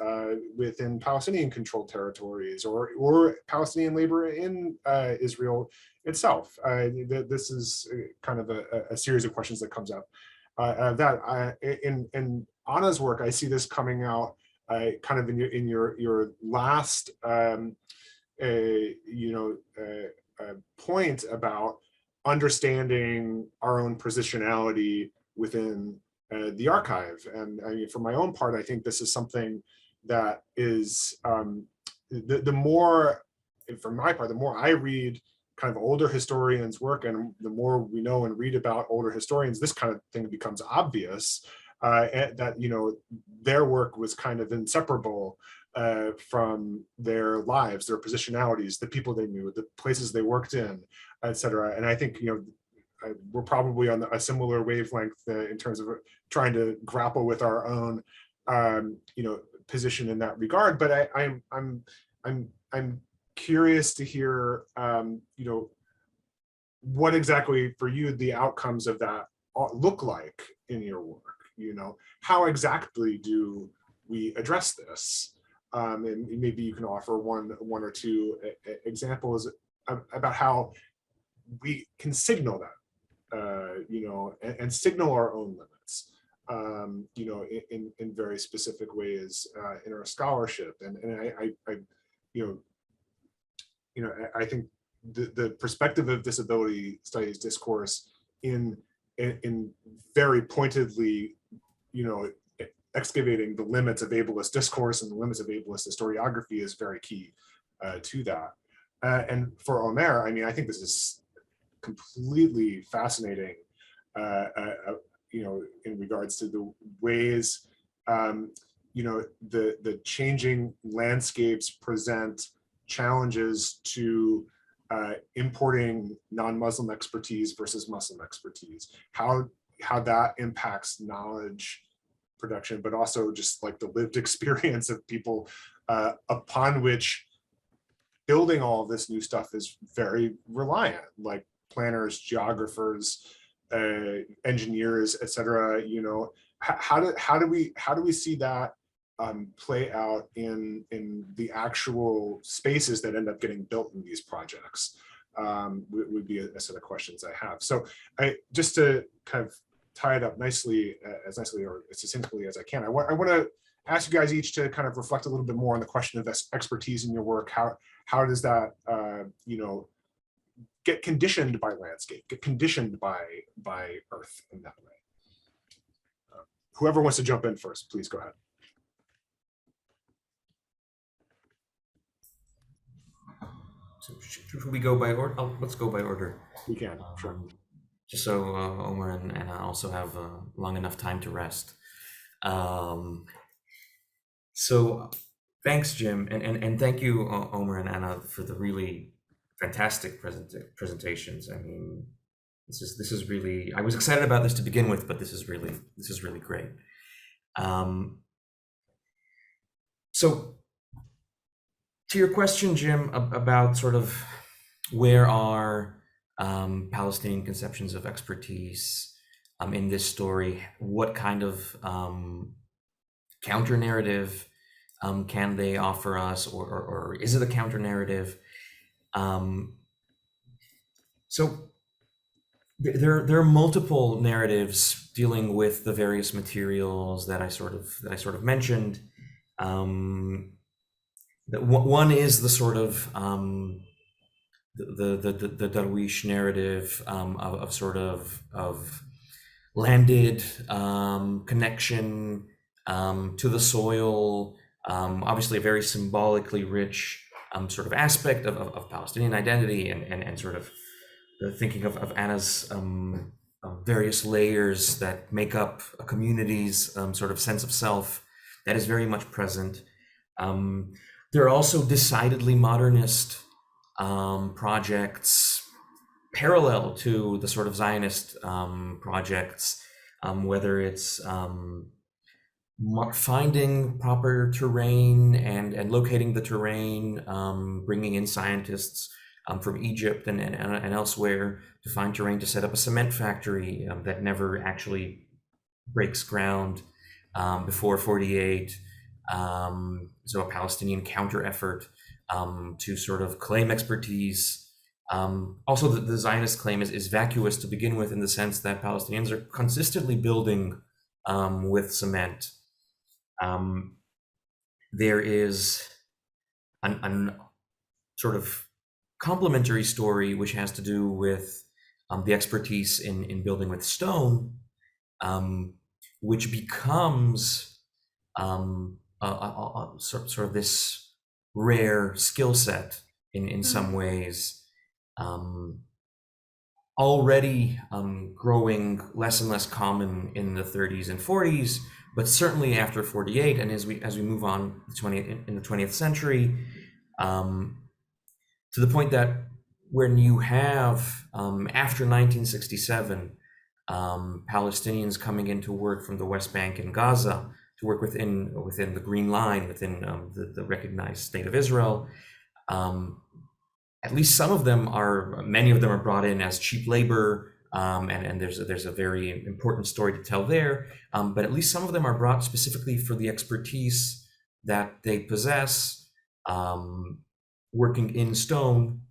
within Palestinian controlled territories or Palestinian labor in Israel itself. This is kind of a series of questions that comes up. In Anna's work, I see this coming out kind of in your last point about understanding our own positionality within the archive. And I mean, for my own part, I think this is something that is the more, for my part, the more I read kind of older historians' work, and the more we know and read about older historians, this kind of thing becomes obvious. That their work was kind of inseparable from their lives, their positionalities, the people they knew, the places they worked in, et cetera. And I think we're probably on a similar wavelength in terms of trying to grapple with our own position in that regard. But I'm curious to hear what exactly for you the outcomes of that look like in your work. How exactly do we address this? And maybe you can offer one or two examples about how we can signal that, and signal our own limits, in very specific ways in our scholarship. And I think the perspective of disability studies discourse in very pointedly, excavating the limits of ableist discourse and the limits of ableist historiography is very key to that. And for Omer, I mean, I think this is completely fascinating, in regards to the ways, the changing landscapes present challenges to importing non-Muslim expertise versus Muslim expertise, how that impacts knowledge production, but also just like the lived experience of people upon which building all of this new stuff is very reliant, like planners, geographers, engineers, etc. How do we see that play out in the actual spaces that end up getting built in these projects? Would be a set of questions I have. So just to kind of tie it up nicely, as nicely or as succinctly as I can, I want to ask you guys each to kind of reflect a little bit more on the question of expertise in your work. How does that get conditioned by landscape, get conditioned by earth in that way? whoever wants to jump in first, please go ahead. So should we go by order? Let's go by order. We can, sure. Just so Omer and Anna also have long enough time to rest. So thanks, Jim, and thank you, Omer and Anna, for the really fantastic presentations. I mean, this is really, I was excited about this to begin with, but this is really great. So to your question, Jim, about sort of where are Palestinian conceptions of expertise in this story, what kind of counter narrative can they offer us, or is it a counter narrative? So there are multiple narratives dealing with the various materials that I sort of mentioned. One is the sort of the Darwish narrative of landed connection to the soil, obviously a very symbolically rich sort of aspect of Palestinian identity, and sort of the thinking of Anna's various layers that make up a community's sort of sense of self that is very much present. There are also decidedly modernist projects parallel to the sort of Zionist projects, whether it's finding proper terrain and locating the terrain, bringing in scientists from Egypt and elsewhere to find terrain to set up a cement factory that never actually breaks ground before 48. So a Palestinian counter effort to sort of claim expertise. Also, the Zionist claim is vacuous to begin with, in the sense that Palestinians are consistently building with cement. There is an sort of complementary story which has to do with the expertise in building with stone, which becomes sort of this rare skill set in some ways, already growing less and less common in the 30s and 40s, but certainly after 48, and as we move on in the 20th century, to the point that when you have after 1967 Palestinians coming into work from the West Bank and Gaza to work within the Green Line, within the recognized state of Israel. At least many of them are brought in as cheap labor, and there's a very important story to tell there. But at least some of them are brought specifically for the expertise that they possess, working in stone,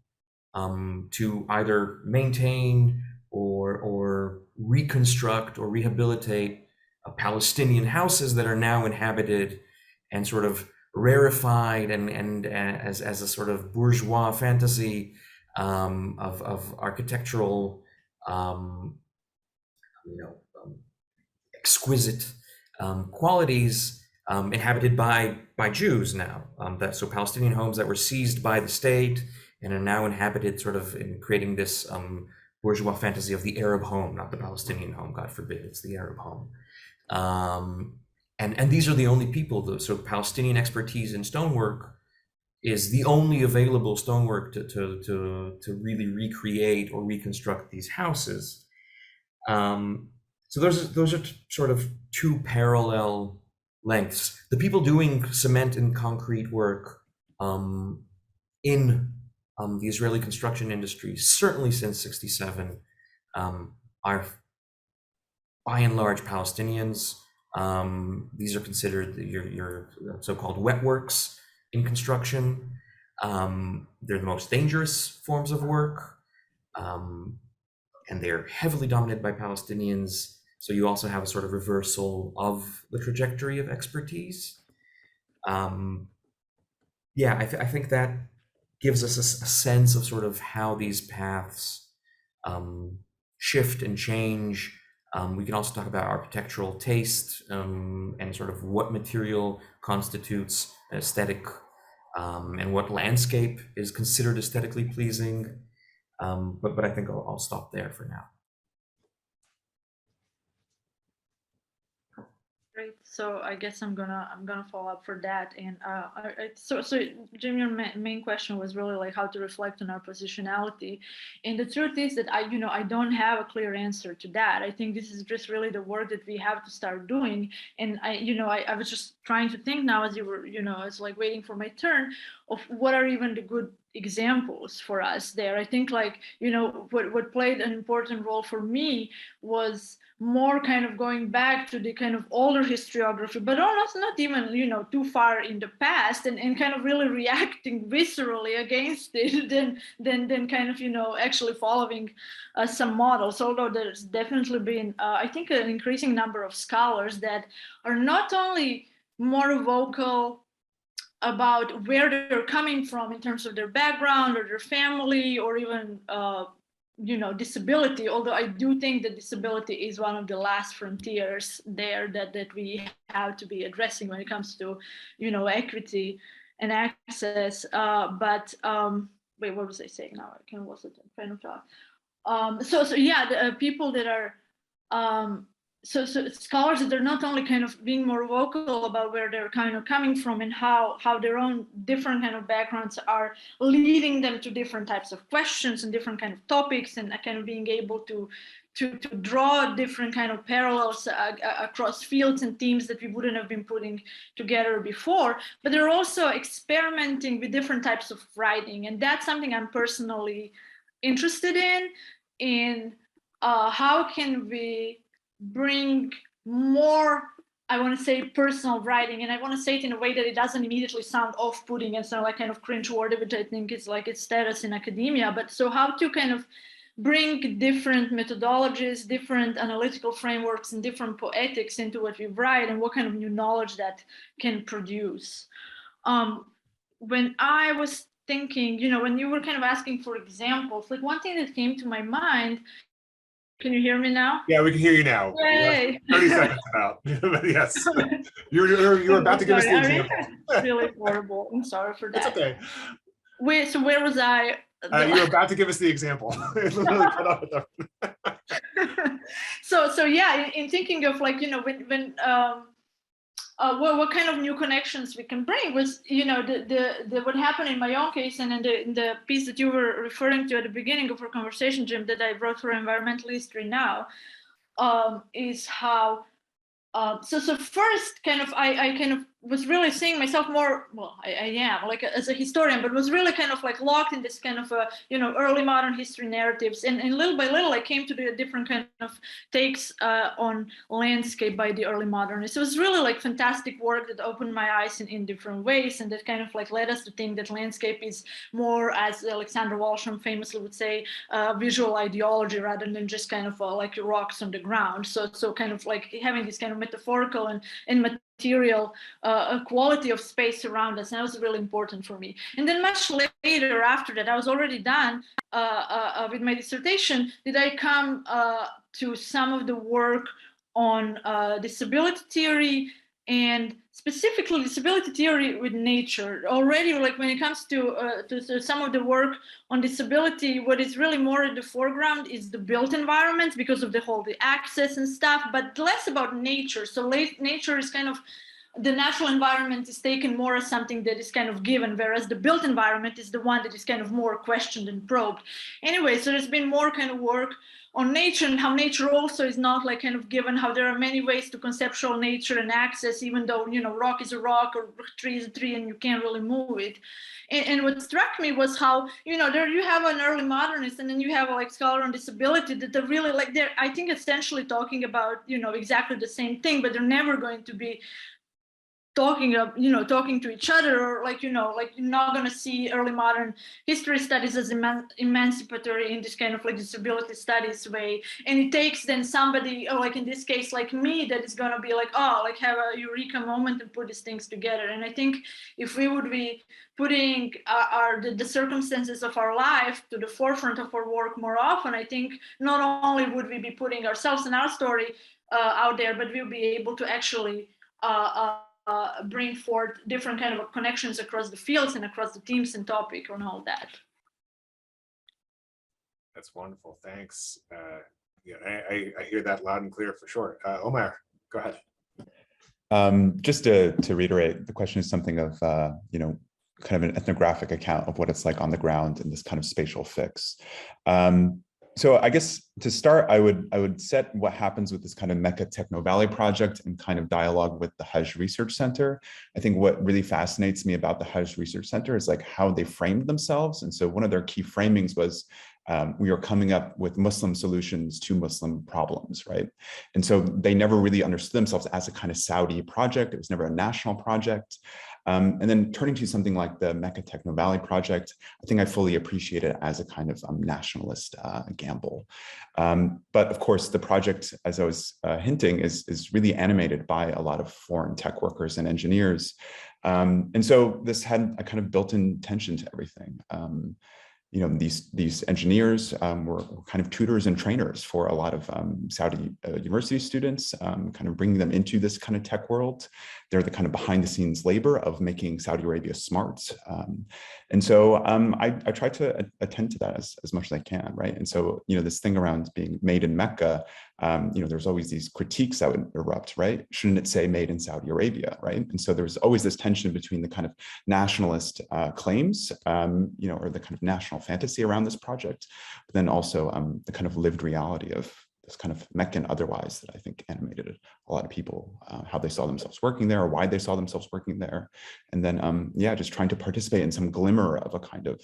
to either maintain or reconstruct or rehabilitate Palestinian houses that are now inhabited and sort of rarefied and as a sort of bourgeois fantasy of architectural, exquisite qualities, inhabited by Jews now. So Palestinian homes that were seized by the state and are now inhabited, sort of in creating this bourgeois fantasy of the Arab home, not the Palestinian home, God forbid, it's the Arab home. And these are the only people, though. So Palestinian expertise in stonework is the only available stonework to really recreate or reconstruct these houses. So those are sort of two parallel lengths. The people doing cement and concrete work in the Israeli construction industry, certainly since '67, are by and large Palestinians. These are considered your so-called wet works in construction. They're the most dangerous forms of work, and they're heavily dominated by Palestinians. So you also have a sort of reversal of the trajectory of expertise. Yeah, I think that gives us a sense of sort of how these paths shift and change We can also talk about architectural taste and sort of what material constitutes aesthetic and what landscape is considered aesthetically pleasing. But I think I'll stop there for now. Great. So I guess I'm gonna follow up for that. And so Jim, your main question was really like how to reflect on our positionality. And the truth is that I don't have a clear answer to that. I think this is just really the work that we have to start doing. And I was just trying to think now as you were, it's like waiting for my turn of what are even the good examples for us there. I think like, what played an important role for me was more kind of going back to the kind of older historiography, but almost not even, too far in the past and kind of really reacting viscerally against it then kind of, actually following some models, although there's definitely been, I think, an increasing number of scholars that are not only more vocal about where they're coming from in terms of their background or their family or even disability, although I do think that disability is one of the last frontiers there that we have to be addressing when it comes to equity and access. But wait, what was I saying now? I kind of lost the train of thought. So yeah, the people that are so scholars that are not only kind of being more vocal about where they're kind of coming from and how their own different kind of backgrounds are leading them to different types of questions and different kind of topics and kind of being able to draw different kind of parallels across fields and themes that we wouldn't have been putting together before, but they're also experimenting with different types of writing. And that's something I'm personally interested in how can we bring more, I want to say, personal writing, and I want to say it in a way that it doesn't immediately sound off-putting and sound like kind of cringe-worthy, which I think is like its status in academia. But so how to kind of bring different methodologies, different analytical frameworks, and different poetics into what we write, and what kind of new knowledge that can produce. When I was thinking, when you were kind of asking for examples, like one thing that came to my mind. Can you hear me now? Yeah, we can hear you now. Yay. 30 seconds out. Yes. You're about to give us the example. Really horrible. I'm sorry for that. It's okay. So where was I? You're about to give us the example. So yeah, in thinking of like, when what kind of new connections we can bring was, the what happened in my own case and in the piece that you were referring to at the beginning of our conversation, Jim, that I wrote for Environmental History Now, is how, so first kind of, I kind of was really seeing myself more, well, I am like as a historian, but was really kind of like locked in this kind of early modern history narratives, and little by little I came to the different kind of takes on landscape by the early modernists. It was really like fantastic work that opened my eyes in different ways, and that kind of like led us to think that landscape is more, as Alexander Walsham famously would say, visual ideology rather than just kind of like rocks on the ground. So kind of like having this kind of metaphorical and material quality of space around us, and that was really important for me. And then much later, after that, I was already done with my dissertation, did I come to some of the work on disability theory, and specifically disability theory with nature. Already, like when it comes to some of the work on disability, what is really more in the foreground is the built environment because of the access and stuff, but less about nature. So nature is kind of, the natural environment is taken more as something that is kind of given, whereas the built environment is the one that is kind of more questioned and probed. Anyway, so there's been more kind of work on nature and how nature also is not like kind of given, how there are many ways to conceptual nature and access, even though, rock is a rock or tree is a tree and you can't really move it. And what struck me was how, there you have an early modernist and then you have like scholar on disability that are really like, they're, I think, essentially talking about, exactly the same thing, but they're never going to be talking to each other, or like you're not going to see early modern history studies as emancipatory in this kind of like disability studies way. And it takes then somebody, or like in this case like me, that is going to be like, oh, like have a eureka moment and put these things together. And I think if we would be putting the circumstances of our life to the forefront of our work more often, I think not only would we be putting ourselves and our story out there, but we'll be able to actually bring forth different kind of connections across the fields and across the teams and topic and all that. That's wonderful. Thanks. Yeah, I hear that loud and clear for sure. Omer, go ahead. Just to reiterate, the question is something of, kind of an ethnographic account of what it's like on the ground in this kind of spatial fix. So I guess to start, I would set what happens with this kind of Mecca Techno Valley project and kind of dialogue with the Hajj Research Center. I think what really fascinates me about the Hajj Research Center is like how they framed themselves. And so one of their key framings was we are coming up with Muslim solutions to Muslim problems, right? And so they never really understood themselves as a kind of Saudi project. It was never a national project. And then turning to something like the Mecca Techno Valley project, I think I fully appreciate it as a kind of nationalist gamble. But of course, the project, as I was hinting, is really animated by a lot of foreign tech workers and engineers. And so this had a kind of built-in tension to everything. These engineers were kind of tutors and trainers for a lot of Saudi university students, kind of bringing them into this kind of tech world. They're the kind of behind the scenes labor of making Saudi Arabia smart. And so I try to attend to that as much as I can, right? And so, this thing around being made in Mecca, there's always these critiques that would erupt, right? Shouldn't it say made in Saudi Arabia, right? And so there's always this tension between the kind of nationalist claims, or the kind of national fantasy around this project, but then also the kind of lived reality of this kind of Meccan otherwise that I think animated a lot of people, how they saw themselves working there or why they saw themselves working there. And then, just trying to participate in some glimmer of a kind of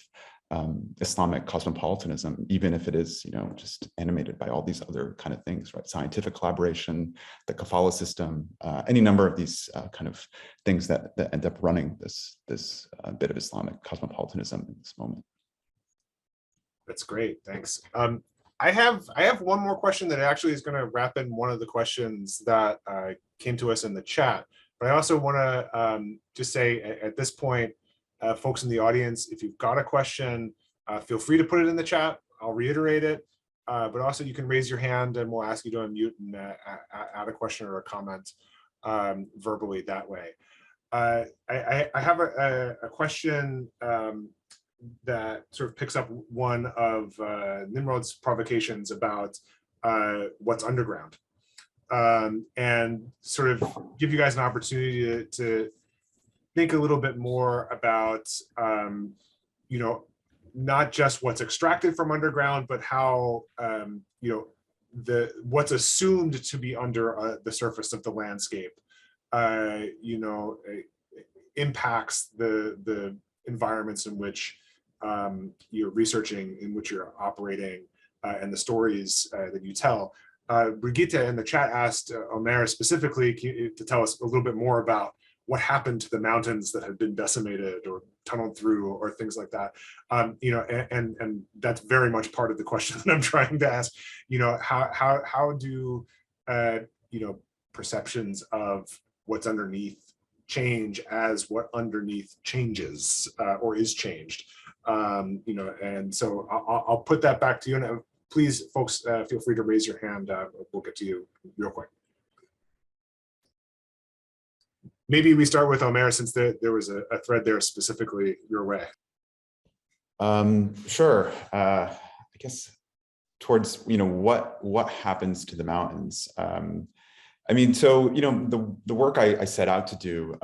Islamic cosmopolitanism, even if it is, just animated by all these other kind of things, right? Scientific collaboration, the kafala system, any number of these kind of things that end up running this bit of Islamic cosmopolitanism in this moment. That's great. Thanks. I have one more question that actually is going to wrap in one of the questions that came to us in the chat. But I also want to just say at this point, folks in the audience, if you've got a question, feel free to put it in the chat. I'll reiterate it. But also you can raise your hand and we'll ask you to unmute and add a question or a comment verbally that way. I have a question that sort of picks up one of Nimrod's provocations about what's underground, and sort of give you guys an opportunity to think a little bit more about, not just what's extracted from underground, but how, what's assumed to be under the surface of the landscape, impacts the environments in which you're researching, in which you're operating, and the stories that you tell. Brigitte in the chat asked Omer specifically to tell us a little bit more about what happened to the mountains that had been decimated or tunneled through or things like that. And that's very much part of the question that I'm trying to ask. How do perceptions of what's underneath change as what underneath changes or is changed? And so I'll put that back to you. And please, folks, feel free to raise your hand. We'll get to you real quick. Maybe we start with Omer, since there was a thread there specifically your way. Sure. I guess towards what happens to the mountains. So the work I set out to do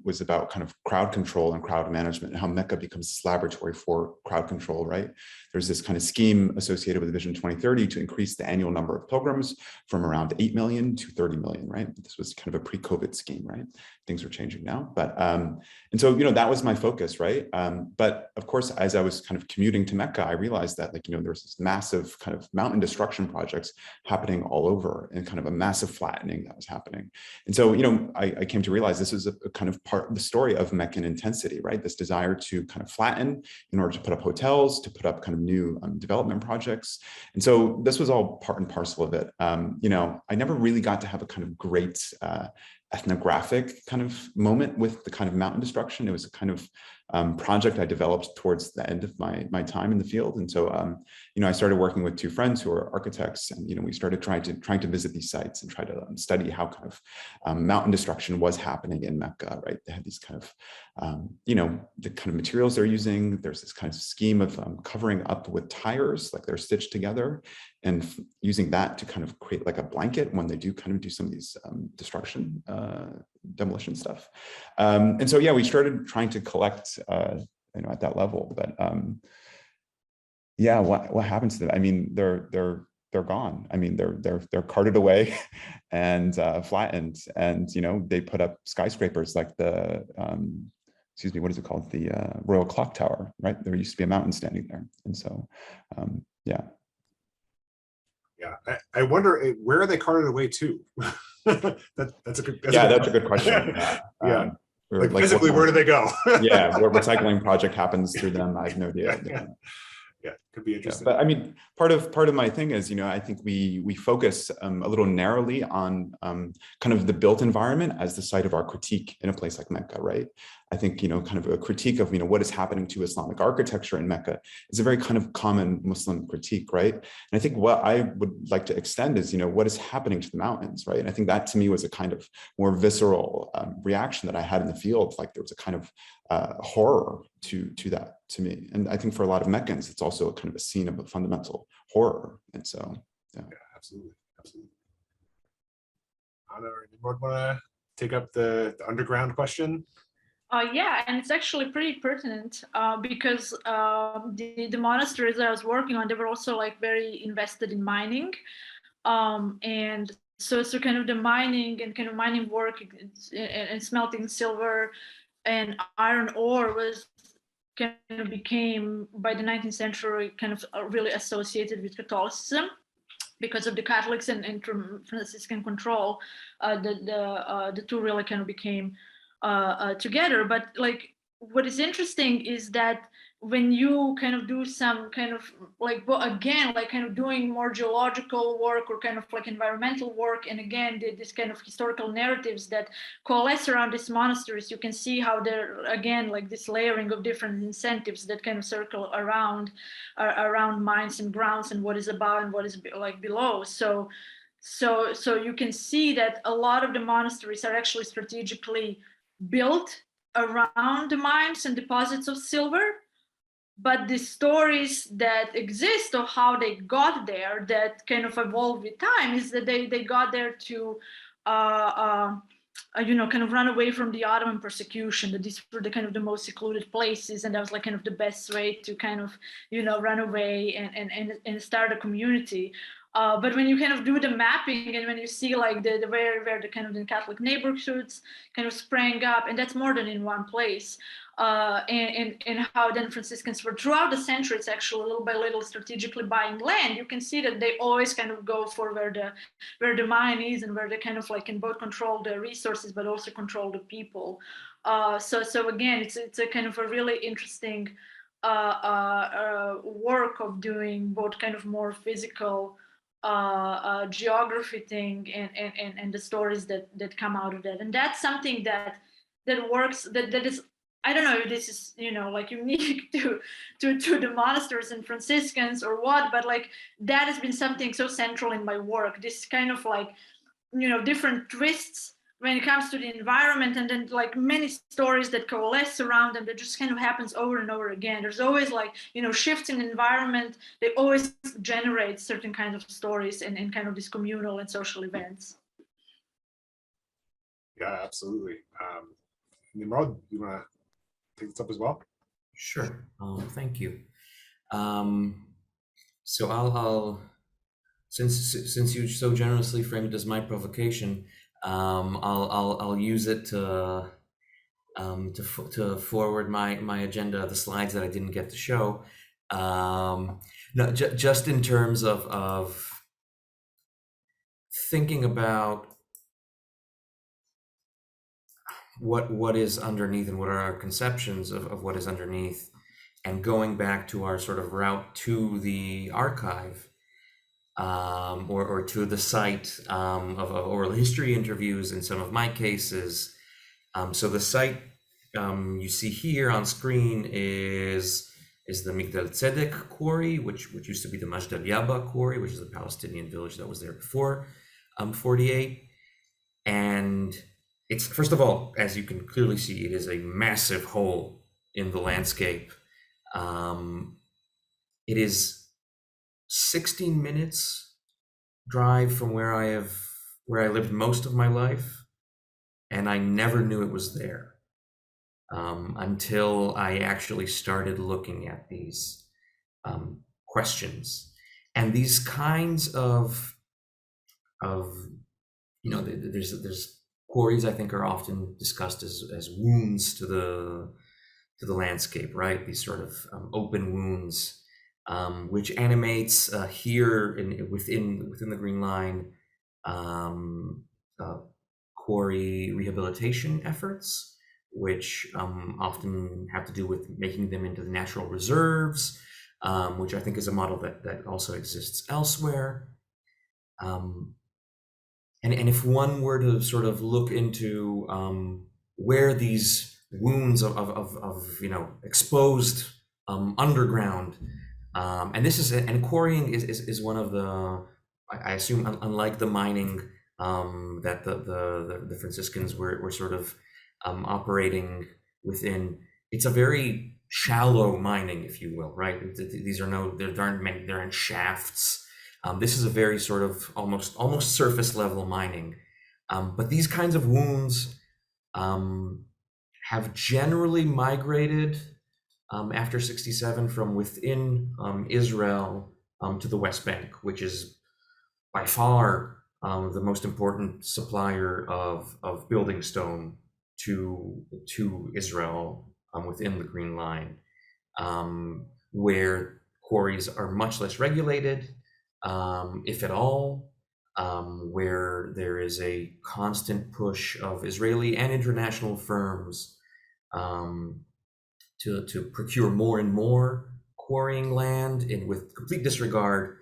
was about kind of crowd control and crowd management, and how Mecca becomes this laboratory for crowd control, right? There's this kind of scheme associated with Vision 2030 to increase the annual number of pilgrims from around 8 million to 30 million, right? This was kind of a pre-COVID scheme, right? Things are changing now, but and so that was my focus, right? But of course, as I was kind of commuting to Mecca, I realized that there was this massive kind of mountain destruction projects happening all over, and kind of a massive flattening that was happening. And so, I came to realize this was a kind of part of the story of Meccan intensity, right? This desire to kind of flatten in order to put up hotels, to put up kind of new development projects. And so this was all part and parcel of it. I never really got to have a kind of great ethnographic kind of moment with the kind of mountain destruction. It was a kind of project I developed towards the end of my time in the field. And so, I started working with two friends who are architects, and, we started trying to visit these sites and try to study how kind of mountain destruction was happening in Mecca, right? They had these kind of, the kind of materials they're using. There's this kind of scheme of covering up with tires, like they're stitched together, and using that to kind of create like a blanket when they do kind of do some of these destruction, demolition stuff. And so, yeah, we started trying to collect, at that level. But yeah, what happens to them? I mean, they're gone. I mean, they're carted away and flattened, and they put up skyscrapers like the what is it called? The Royal Clock Tower, right? There used to be a mountain standing there, and so yeah. Yeah, I wonder where are they carted away to? That's a good. That's a good question. Yeah. Like physically, where do they go? Yeah, where recycling project happens through them, I have no idea. Yeah, could be interesting. But I mean, part of my thing is, I think we focus a little narrowly on kind of the built environment as the site of our critique in a place like Mecca, right? I think, kind of a critique of, what is happening to Islamic architecture in Mecca is a very kind of common Muslim critique, right? And I think what I would like to extend is, what is happening to the mountains, right? And I think that to me was a kind of more visceral reaction that I had in the field. Like there was a kind of horror to that to me. And I think for a lot of Meccans, it's also a kind of a scene of a fundamental horror. And so, yeah, absolutely. Anna or Nimrod want to take up the underground question? Yeah, and it's actually pretty pertinent because the monasteries that I was working on, they were also like very invested in mining. And so kind of the mining and kind of mining work and smelting silver and iron ore was kind of became by the 19th century kind of really associated with Catholicism because of the Catholics and Franciscan control. The two really kind of became together. But like what is interesting is that when you kind of do some kind of like, well, again, like kind of doing more geological work or kind of like environmental work, and again, this kind of historical narratives that coalesce around these monasteries, you can see how they're, again, like this layering of different incentives that kind of circle around mines and grounds and what is above and what is like below. So you can see that a lot of the monasteries are actually strategically built around the mines and deposits of silver. But the stories that exist of how they got there that kind of evolve with time is that they got there to kind of run away from the Ottoman persecution, that these were the kind of the most secluded places, and that was like kind of the best way to kind of run away and start a community. But when you kind of do the mapping and when you see like where the kind of the Catholic neighborhoods kind of sprang up, and that's more than in one place, and how then Franciscans were throughout the centuries actually little by little strategically buying land, you can see that they always kind of go for where the mine is and where they kind of like can both control the resources but also control the people. So again, it's a kind of a really interesting work of doing both kind of more physical geography thing and the stories that come out of that. And that's something that works, that is, I don't know if this is like unique to the monasteries and Franciscans or what, but like that has been something so central in my work, this kind of like different twists when it comes to the environment, and then like many stories that coalesce around them that just kind of happens over and over again. There's always like shifts in the environment, they always generate certain kinds of stories and kind of these communal and social events. Yeah, absolutely. Nimrod, you want to take this up as well? Sure. Thank you. So I'll since you so generously framed it as my provocation, I'll use it to forward my agenda, the slides that I didn't get to show. No, just in terms of thinking about what is underneath and what are our conceptions of what is underneath, and going back to our sort of route to the archive, or to the site of oral history interviews in some of my cases. So the site you see here on screen is the Migdal Tzedek quarry, which used to be the Majd al-Yaba quarry, which is a Palestinian village that was there before 48. And it's, first of all, as you can clearly see, it is a massive hole in the landscape. It is 16 minutes drive from where I lived most of my life, and I never knew it was there until I actually started looking at these questions. And these kinds of there's quarries I think are often discussed as wounds to the landscape, right? These sort of open wounds, which animates here within the Green Line quarry rehabilitation efforts, which often have to do with making them into the natural reserves, which I think is a model that also exists elsewhere. And if one were to sort of look into where these wounds of exposed underground, and quarrying is one of the, I assume, unlike the mining that the Franciscans were sort of operating within, it's a very shallow mining, if you will, right? These are there aren't many, they're in shafts. This is a very sort of almost surface level mining, but these kinds of wounds have generally migrated after 67 from within Israel to the West Bank, which is by far the most important supplier of building stone to Israel within the Green Line, where quarries are much less regulated, if at all, where there is a constant push of Israeli and international firms to procure more and more quarrying land, and with complete disregard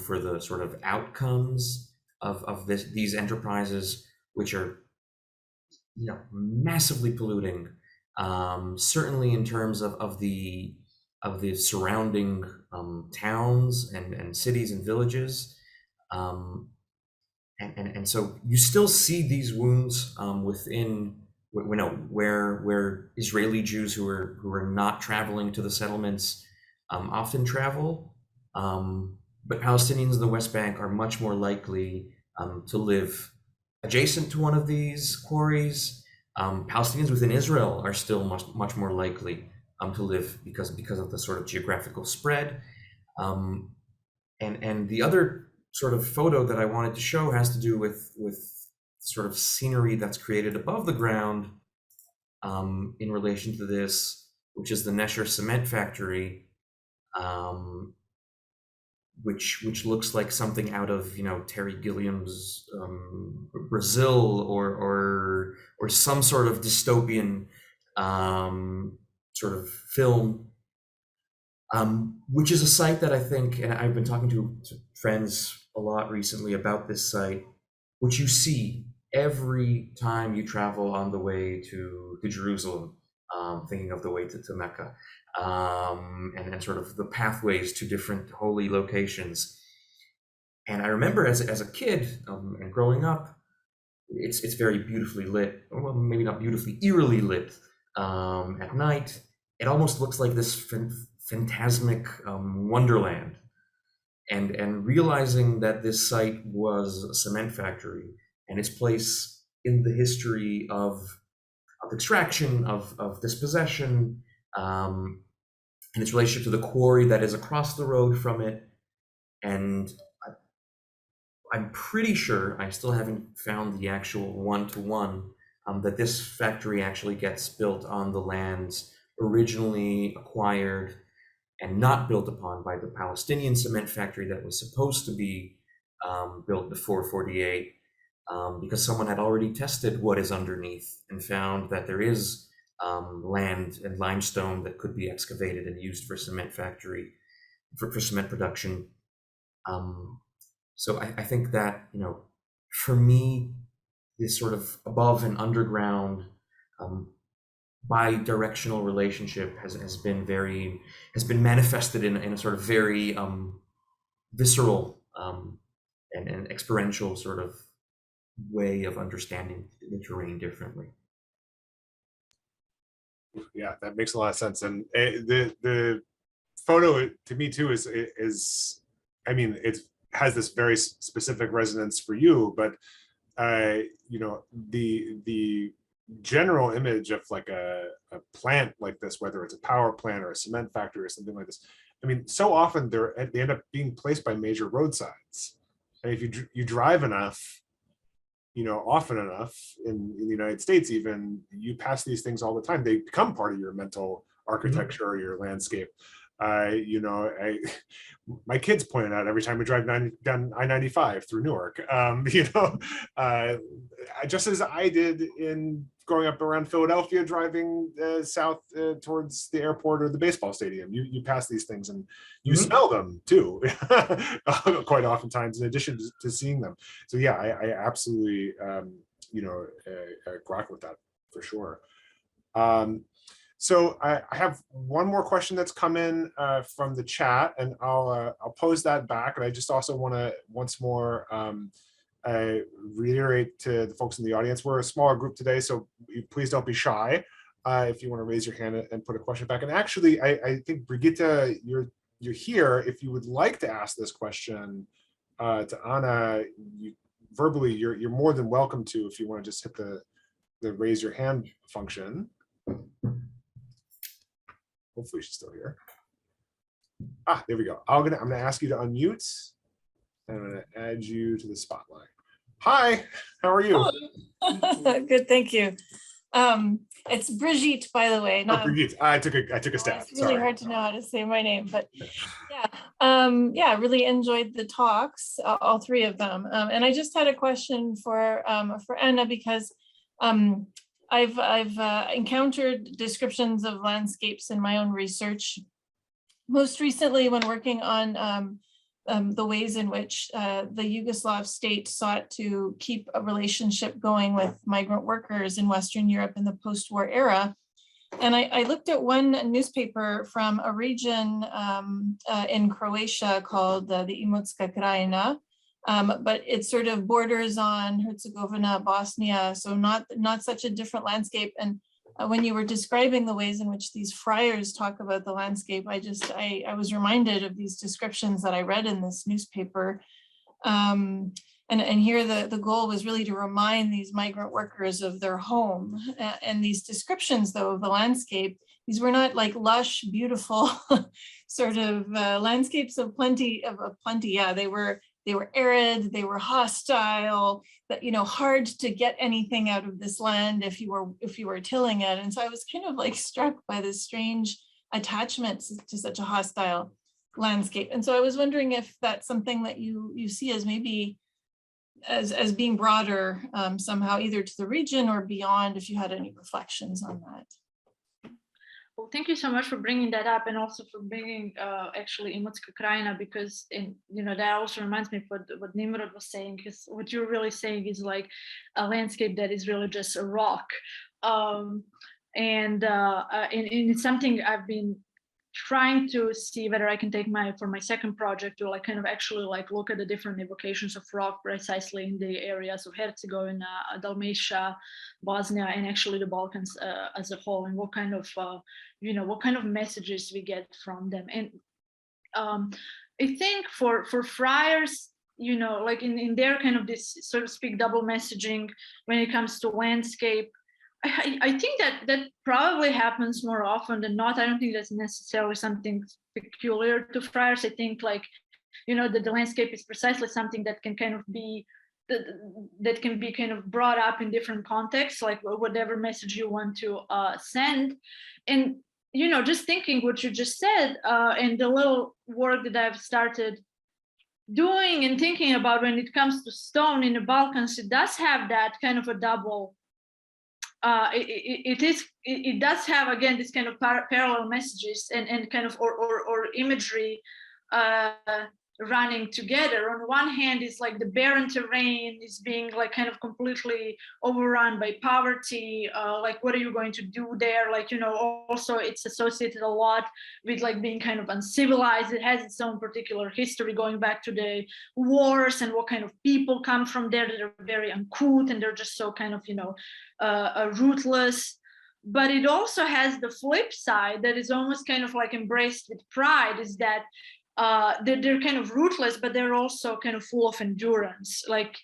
for the sort of outcomes of these enterprises, which are massively polluting, certainly in terms of the surrounding towns and cities and villages, and so you still see these wounds within where Israeli Jews who are not traveling to the settlements often travel, but Palestinians in the West Bank are much more likely to live adjacent to one of these quarries. Palestinians within Israel are still much more likely to live because of the sort of geographical spread. And the other sort of photo that I wanted to show has to do with sort of scenery that's created above the ground in relation to this, which is the Nesher cement factory, which looks like something out of Terry Gilliam's Brazil or some sort of dystopian sort of film, which is a site that I think, and I've been talking to friends a lot recently about this site, which you see every time you travel on the way to Jerusalem, thinking of the way to Mecca, and sort of the pathways to different holy locations. And I remember as a kid and growing up, it's very beautifully lit, well, maybe not beautifully, eerily lit at night. It almost looks like this phantasmic wonderland. And realizing that this site was a cement factory and its place in the history of extraction, of dispossession, and its relationship to the quarry that is across the road from it. And I'm pretty sure, I still haven't found the actual one-to-one, that this factory actually gets built on the lands originally acquired and not built upon by the Palestinian cement factory that was supposed to be built before 48. because someone had already tested what is underneath and found that there is land and limestone that could be excavated and used for cement factory, for cement production. So I think that, for me, this sort of above and underground bi-directional relationship has been manifested in a sort of very visceral and experiential sort of way of understanding the terrain differently. Yeah, that makes a lot of sense. And the photo to me too is, I mean, it has this very specific resonance for you, but the general image of like a plant like this, whether it's a power plant or a cement factory or something like this, I mean, so often they end up being placed by major roadsides. And if you drive enough, often enough in the United States, even, you pass these things all the time. They become part of your mental architecture or your landscape. My kids point out every time we drive down I-95 through Newark, just as I did in growing up around Philadelphia, driving south towards the airport or the baseball stadium. You pass these things and you smell them too, quite oftentimes, in addition to seeing them. So yeah, I absolutely, grok with that for sure. So I have one more question that's come in from the chat, and I'll pose that back. And I just also want to once more reiterate to the folks in the audience, we're a smaller group today, so please don't be shy if you want to raise your hand and put a question back. And actually, I think Brigitte, you're here. If you would like to ask this question to Anna, verbally, you're more than welcome to, if you want to just hit the raise your hand function. Hopefully she's still here. There we go. I'm gonna ask you to unmute, and I'm gonna add you to the spotlight. Hi, how are you? Good, thank you. It's Brigitte, by the way. Not Brigitte. I took a stab. It's really hard to know how to say my name, but yeah, really enjoyed the talks, all three of them. And I just had a question for Anna, because I've encountered descriptions of landscapes in my own research, most recently when working on the ways in which the Yugoslav state sought to keep a relationship going with migrant workers in Western Europe in the post-war era. And I looked at one newspaper from a region in Croatia called the Imotska Krajina, but it sort of borders on Herzegovina, Bosnia, so not such a different landscape. And when you were describing the ways in which these friars talk about the landscape, I was reminded of these descriptions that I read in this newspaper. And here the goal was really to remind these migrant workers of their home. And these descriptions, though, of the landscape, these were not like lush, beautiful sort of landscapes of plenty. Yeah, they were arid, they were hostile, that, hard to get anything out of this land if you were tilling it. And so I was kind of like struck by this strange attachment to such a hostile landscape. And so I was wondering if that's something that you see as maybe as being broader somehow, either to the region or beyond, if you had any reflections on that. Well, thank you so much for bringing that up, and also for bringing actually Imotska Krajina, because that also reminds me of what Nimrod was saying, because what you're really saying is like a landscape that is really just a rock, and it's something I've been trying to see whether I can take for my second project to like kind of actually like look at the different evocations of rock precisely in the areas of Herzegovina, Dalmatia, Bosnia, and actually the Balkans as a whole, and what kind of messages we get from them. And I think for friars, like in their kind of this, so to speak, double messaging when it comes to landscape, I think that probably happens more often than not. I don't think that's necessarily something peculiar to friars. I think that the landscape is precisely something that can kind of be that can be kind of brought up in different contexts, like whatever message you want to send. And just thinking what you just said, and the little work that I've started doing and thinking about when it comes to stone in the Balkans, it does have that kind of a double. It does have, again, this kind of parallel messages and kind of or imagery running together. On one hand, it's like the barren terrain is being like kind of completely overrun by poverty. Like, what are you going to do there? Like, you know, also it's associated a lot with like being kind of uncivilized. It has its own particular history going back to the wars and what kind of people come from there that are very uncouth and they're just so kind of, you know, ruthless. But it also has the flip side that is almost kind of like embraced with pride, is that they're kind of ruthless, but they're also kind of full of endurance. Like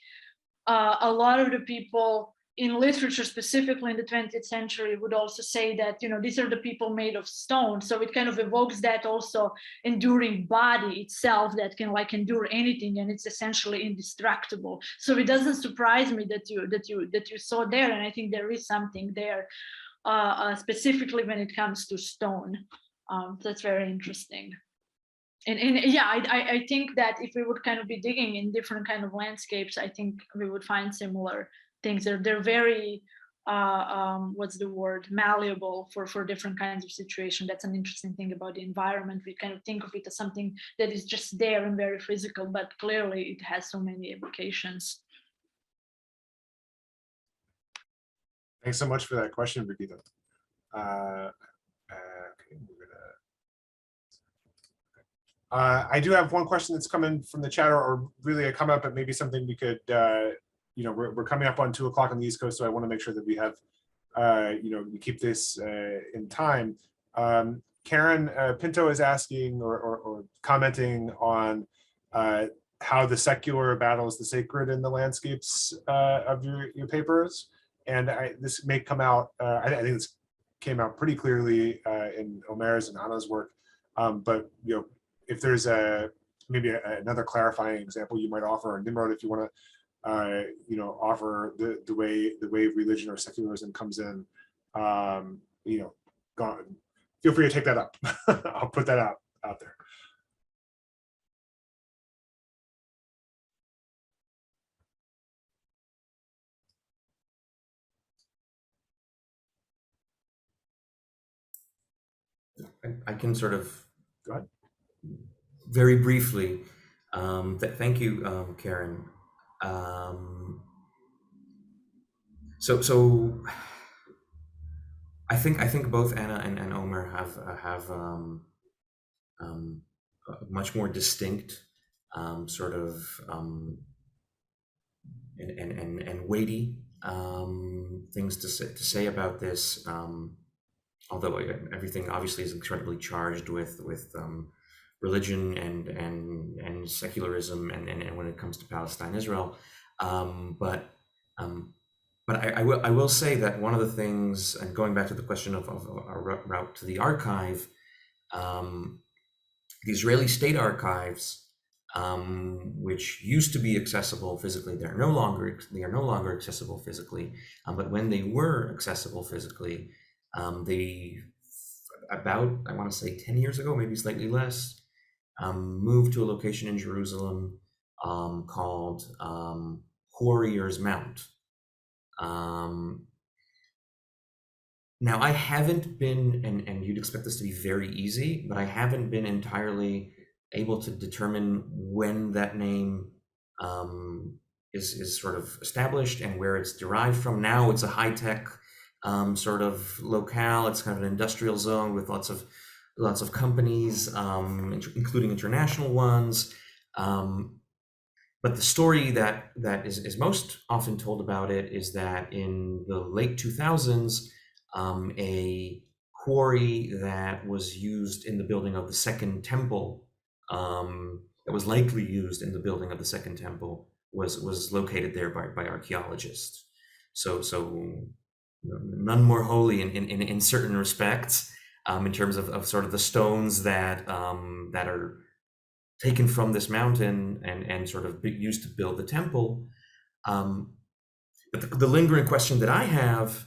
a lot of the people in literature, specifically in the 20th century, would also say that, you know, these are the people made of stone. So it kind of evokes that also enduring body itself that can like endure anything, and it's essentially indestructible. So it doesn't surprise me that you saw there, and I think there is something there, specifically when it comes to stone. That's very interesting. And yeah, I think that if we would kind of be digging in different kind of landscapes, I think we would find similar things. They're very what's the word, malleable for different kinds of situation. That's an interesting thing about the environment. We kind of think of it as something that is just there and very physical, but clearly it has so many applications. Thanks so much for that question, Brigitte. Okay, I do have one question that's coming from the chat, or really a come up, but maybe something we could, you know, we're coming up on 2 o'clock on the East Coast, so I want to make sure that we have, you know, we keep this in time. Karen Pinto is asking or commenting on how the secular battles the sacred in the landscapes of your papers. And this may come out, I think this came out pretty clearly in Omer's and Anna's work, but, you know, if there's maybe another clarifying example you might offer, or Nimrod, if you want to, you know, offer the way religion or secularism comes in, you know, feel free to take that up. I'll put that out there. I can sort of Go ahead. Very briefly. Thank you, Karen. So I think both Anna and Omer have a much more distinct sort of and weighty things to say about this. Although everything obviously is incredibly charged with religion and secularism and when it comes to Palestine, Israel, but I will say that one of the things, and going back to the question of a route to the archive, the Israeli state archives, which used to be accessible physically, they are no longer accessible physically, but when they were accessible physically, they, about, I want to say 10 years ago, maybe slightly less, moved to a location in Jerusalem called Warrior's Mount. Now, I haven't been, and you'd expect this to be very easy, but I haven't been entirely able to determine when that name is sort of established and where it's derived from. Now it's a high-tech sort of locale. It's kind of an industrial zone with lots of companies, including international ones. But the story that is most often told about it is that in the late 2000s, a quarry that was used in the building of the Second Temple, that was likely used in the building of the Second Temple, was located there by archaeologists. So none more holy in certain respects, in terms of sort of the stones that are taken from this mountain and sort of used to build the temple. But the lingering question that I have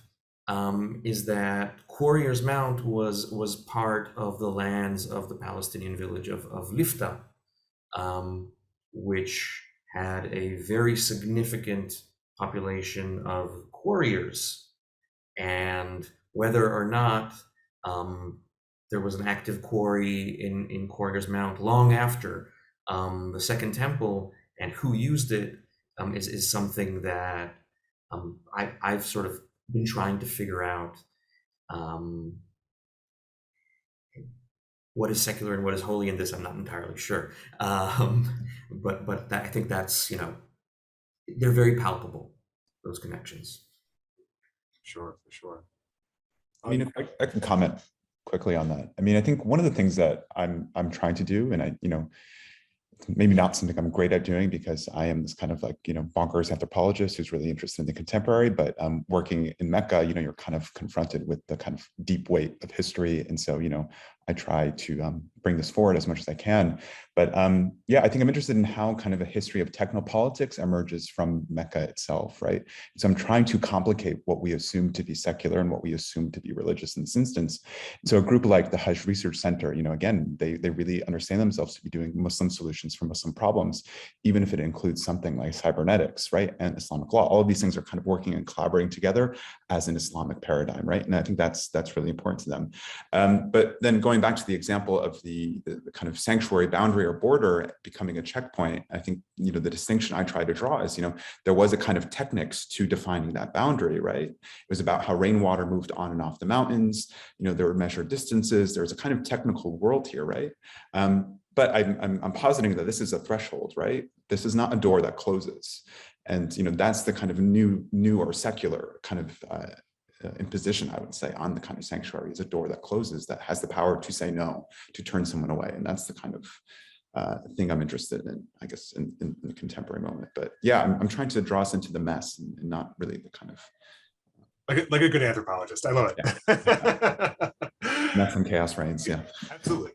is that Warrior's Mount was part of the lands of the Palestinian village of Lifta, which had a very significant population of quarriers. And whether or not there was an active quarry in Quarrier's Mount long after the Second Temple, and who used it is something that I've sort of been trying to figure out. What is secular and what is holy in this, I'm not entirely sure. But I think that's, they're very palpable, those connections. Sure, for sure. I mean, if I can comment quickly on that. I mean, I think one of the things that I'm trying to do, and maybe not something I'm great at doing because I am this kind of like, bonkers anthropologist who's really interested in the contemporary, but working in Mecca, you're kind of confronted with the kind of deep weight of history. And so, I try to bring this forward as much as I can. But yeah, I think I'm interested in how kind of a history of technopolitics emerges from Mecca itself, right? So I'm trying to complicate what we assume to be secular and what we assume to be religious in this instance. So a group like the Hajj Research Center, again, they really understand themselves to be doing Muslim solutions for Muslim problems, even if it includes something like cybernetics, right? And Islamic law. All of these things are kind of working and collaborating together as an Islamic paradigm, right? And I think that's really important to them. But then going back to the example of the kind of sanctuary boundary or border becoming a checkpoint, I think, the distinction I try to draw is, there was a kind of techniques to defining that boundary, right? It was about how rainwater moved on and off the mountains. There were measured distances. There was a kind of technical world here, right? But I'm positing that this is a threshold, right? This is not a door that closes. And, that's the kind of new or secular kind of imposition, I would say, on the kind of sanctuary, is a door that closes, that has the power to say no, to turn someone away. And that's the kind of thing I'm interested in, I guess, in the contemporary moment. But yeah, I'm trying to draw us into the mess and not really the kind of like a good anthropologist. I love it. Yeah. Mess and chaos reigns. Yeah, absolutely.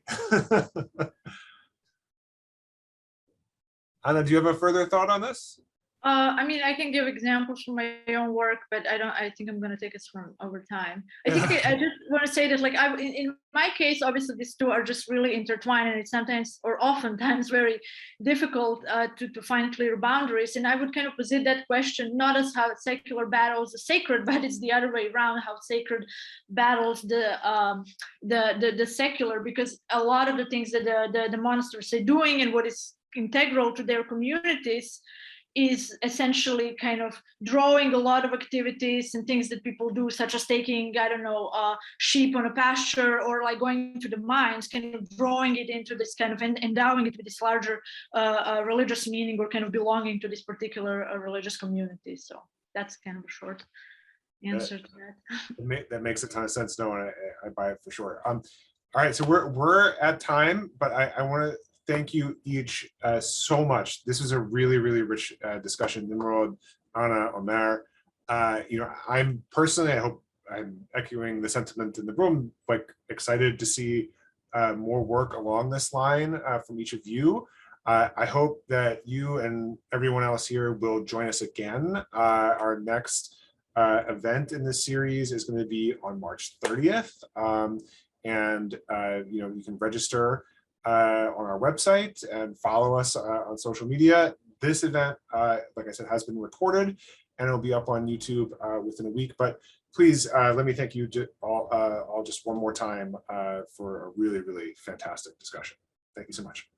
Anna, do you have a further thought on this? I mean, I can give examples from my own work, but I think I'm going to take us from over time. I think I just want to say that, like, in my case, obviously these two are just really intertwined, and it's sometimes or oftentimes very difficult to find clear boundaries. And I would kind of posit that question not as how secular battles the sacred, but it's the other way around, how sacred battles the secular, because a lot of the things that the monasteries are doing and what is integral to their communities is essentially kind of drawing a lot of activities and things that people do, such as taking, I don't know, sheep on a pasture, or like going to the mines, kind of drawing it into this kind of endowing it with this larger religious meaning, or kind of belonging to this particular religious community. So that's kind of a short answer to that. That makes a ton of sense. No, and I buy it for sure. All right, so we're at time, but I want to thank you each so much. This was a really, really rich discussion. Nimrod, Anna, Omer. I'm personally, I hope I'm echoing the sentiment in the room, like excited to see more work along this line from each of you. I hope that you and everyone else here will join us again. Our next event in this series is going to be on March 30th. And you can register on our website and follow us on social media. This event, like I said, has been recorded and it'll be up on YouTube within a week. But please let me thank you all just one more time for a really, really fantastic discussion. Thank you so much.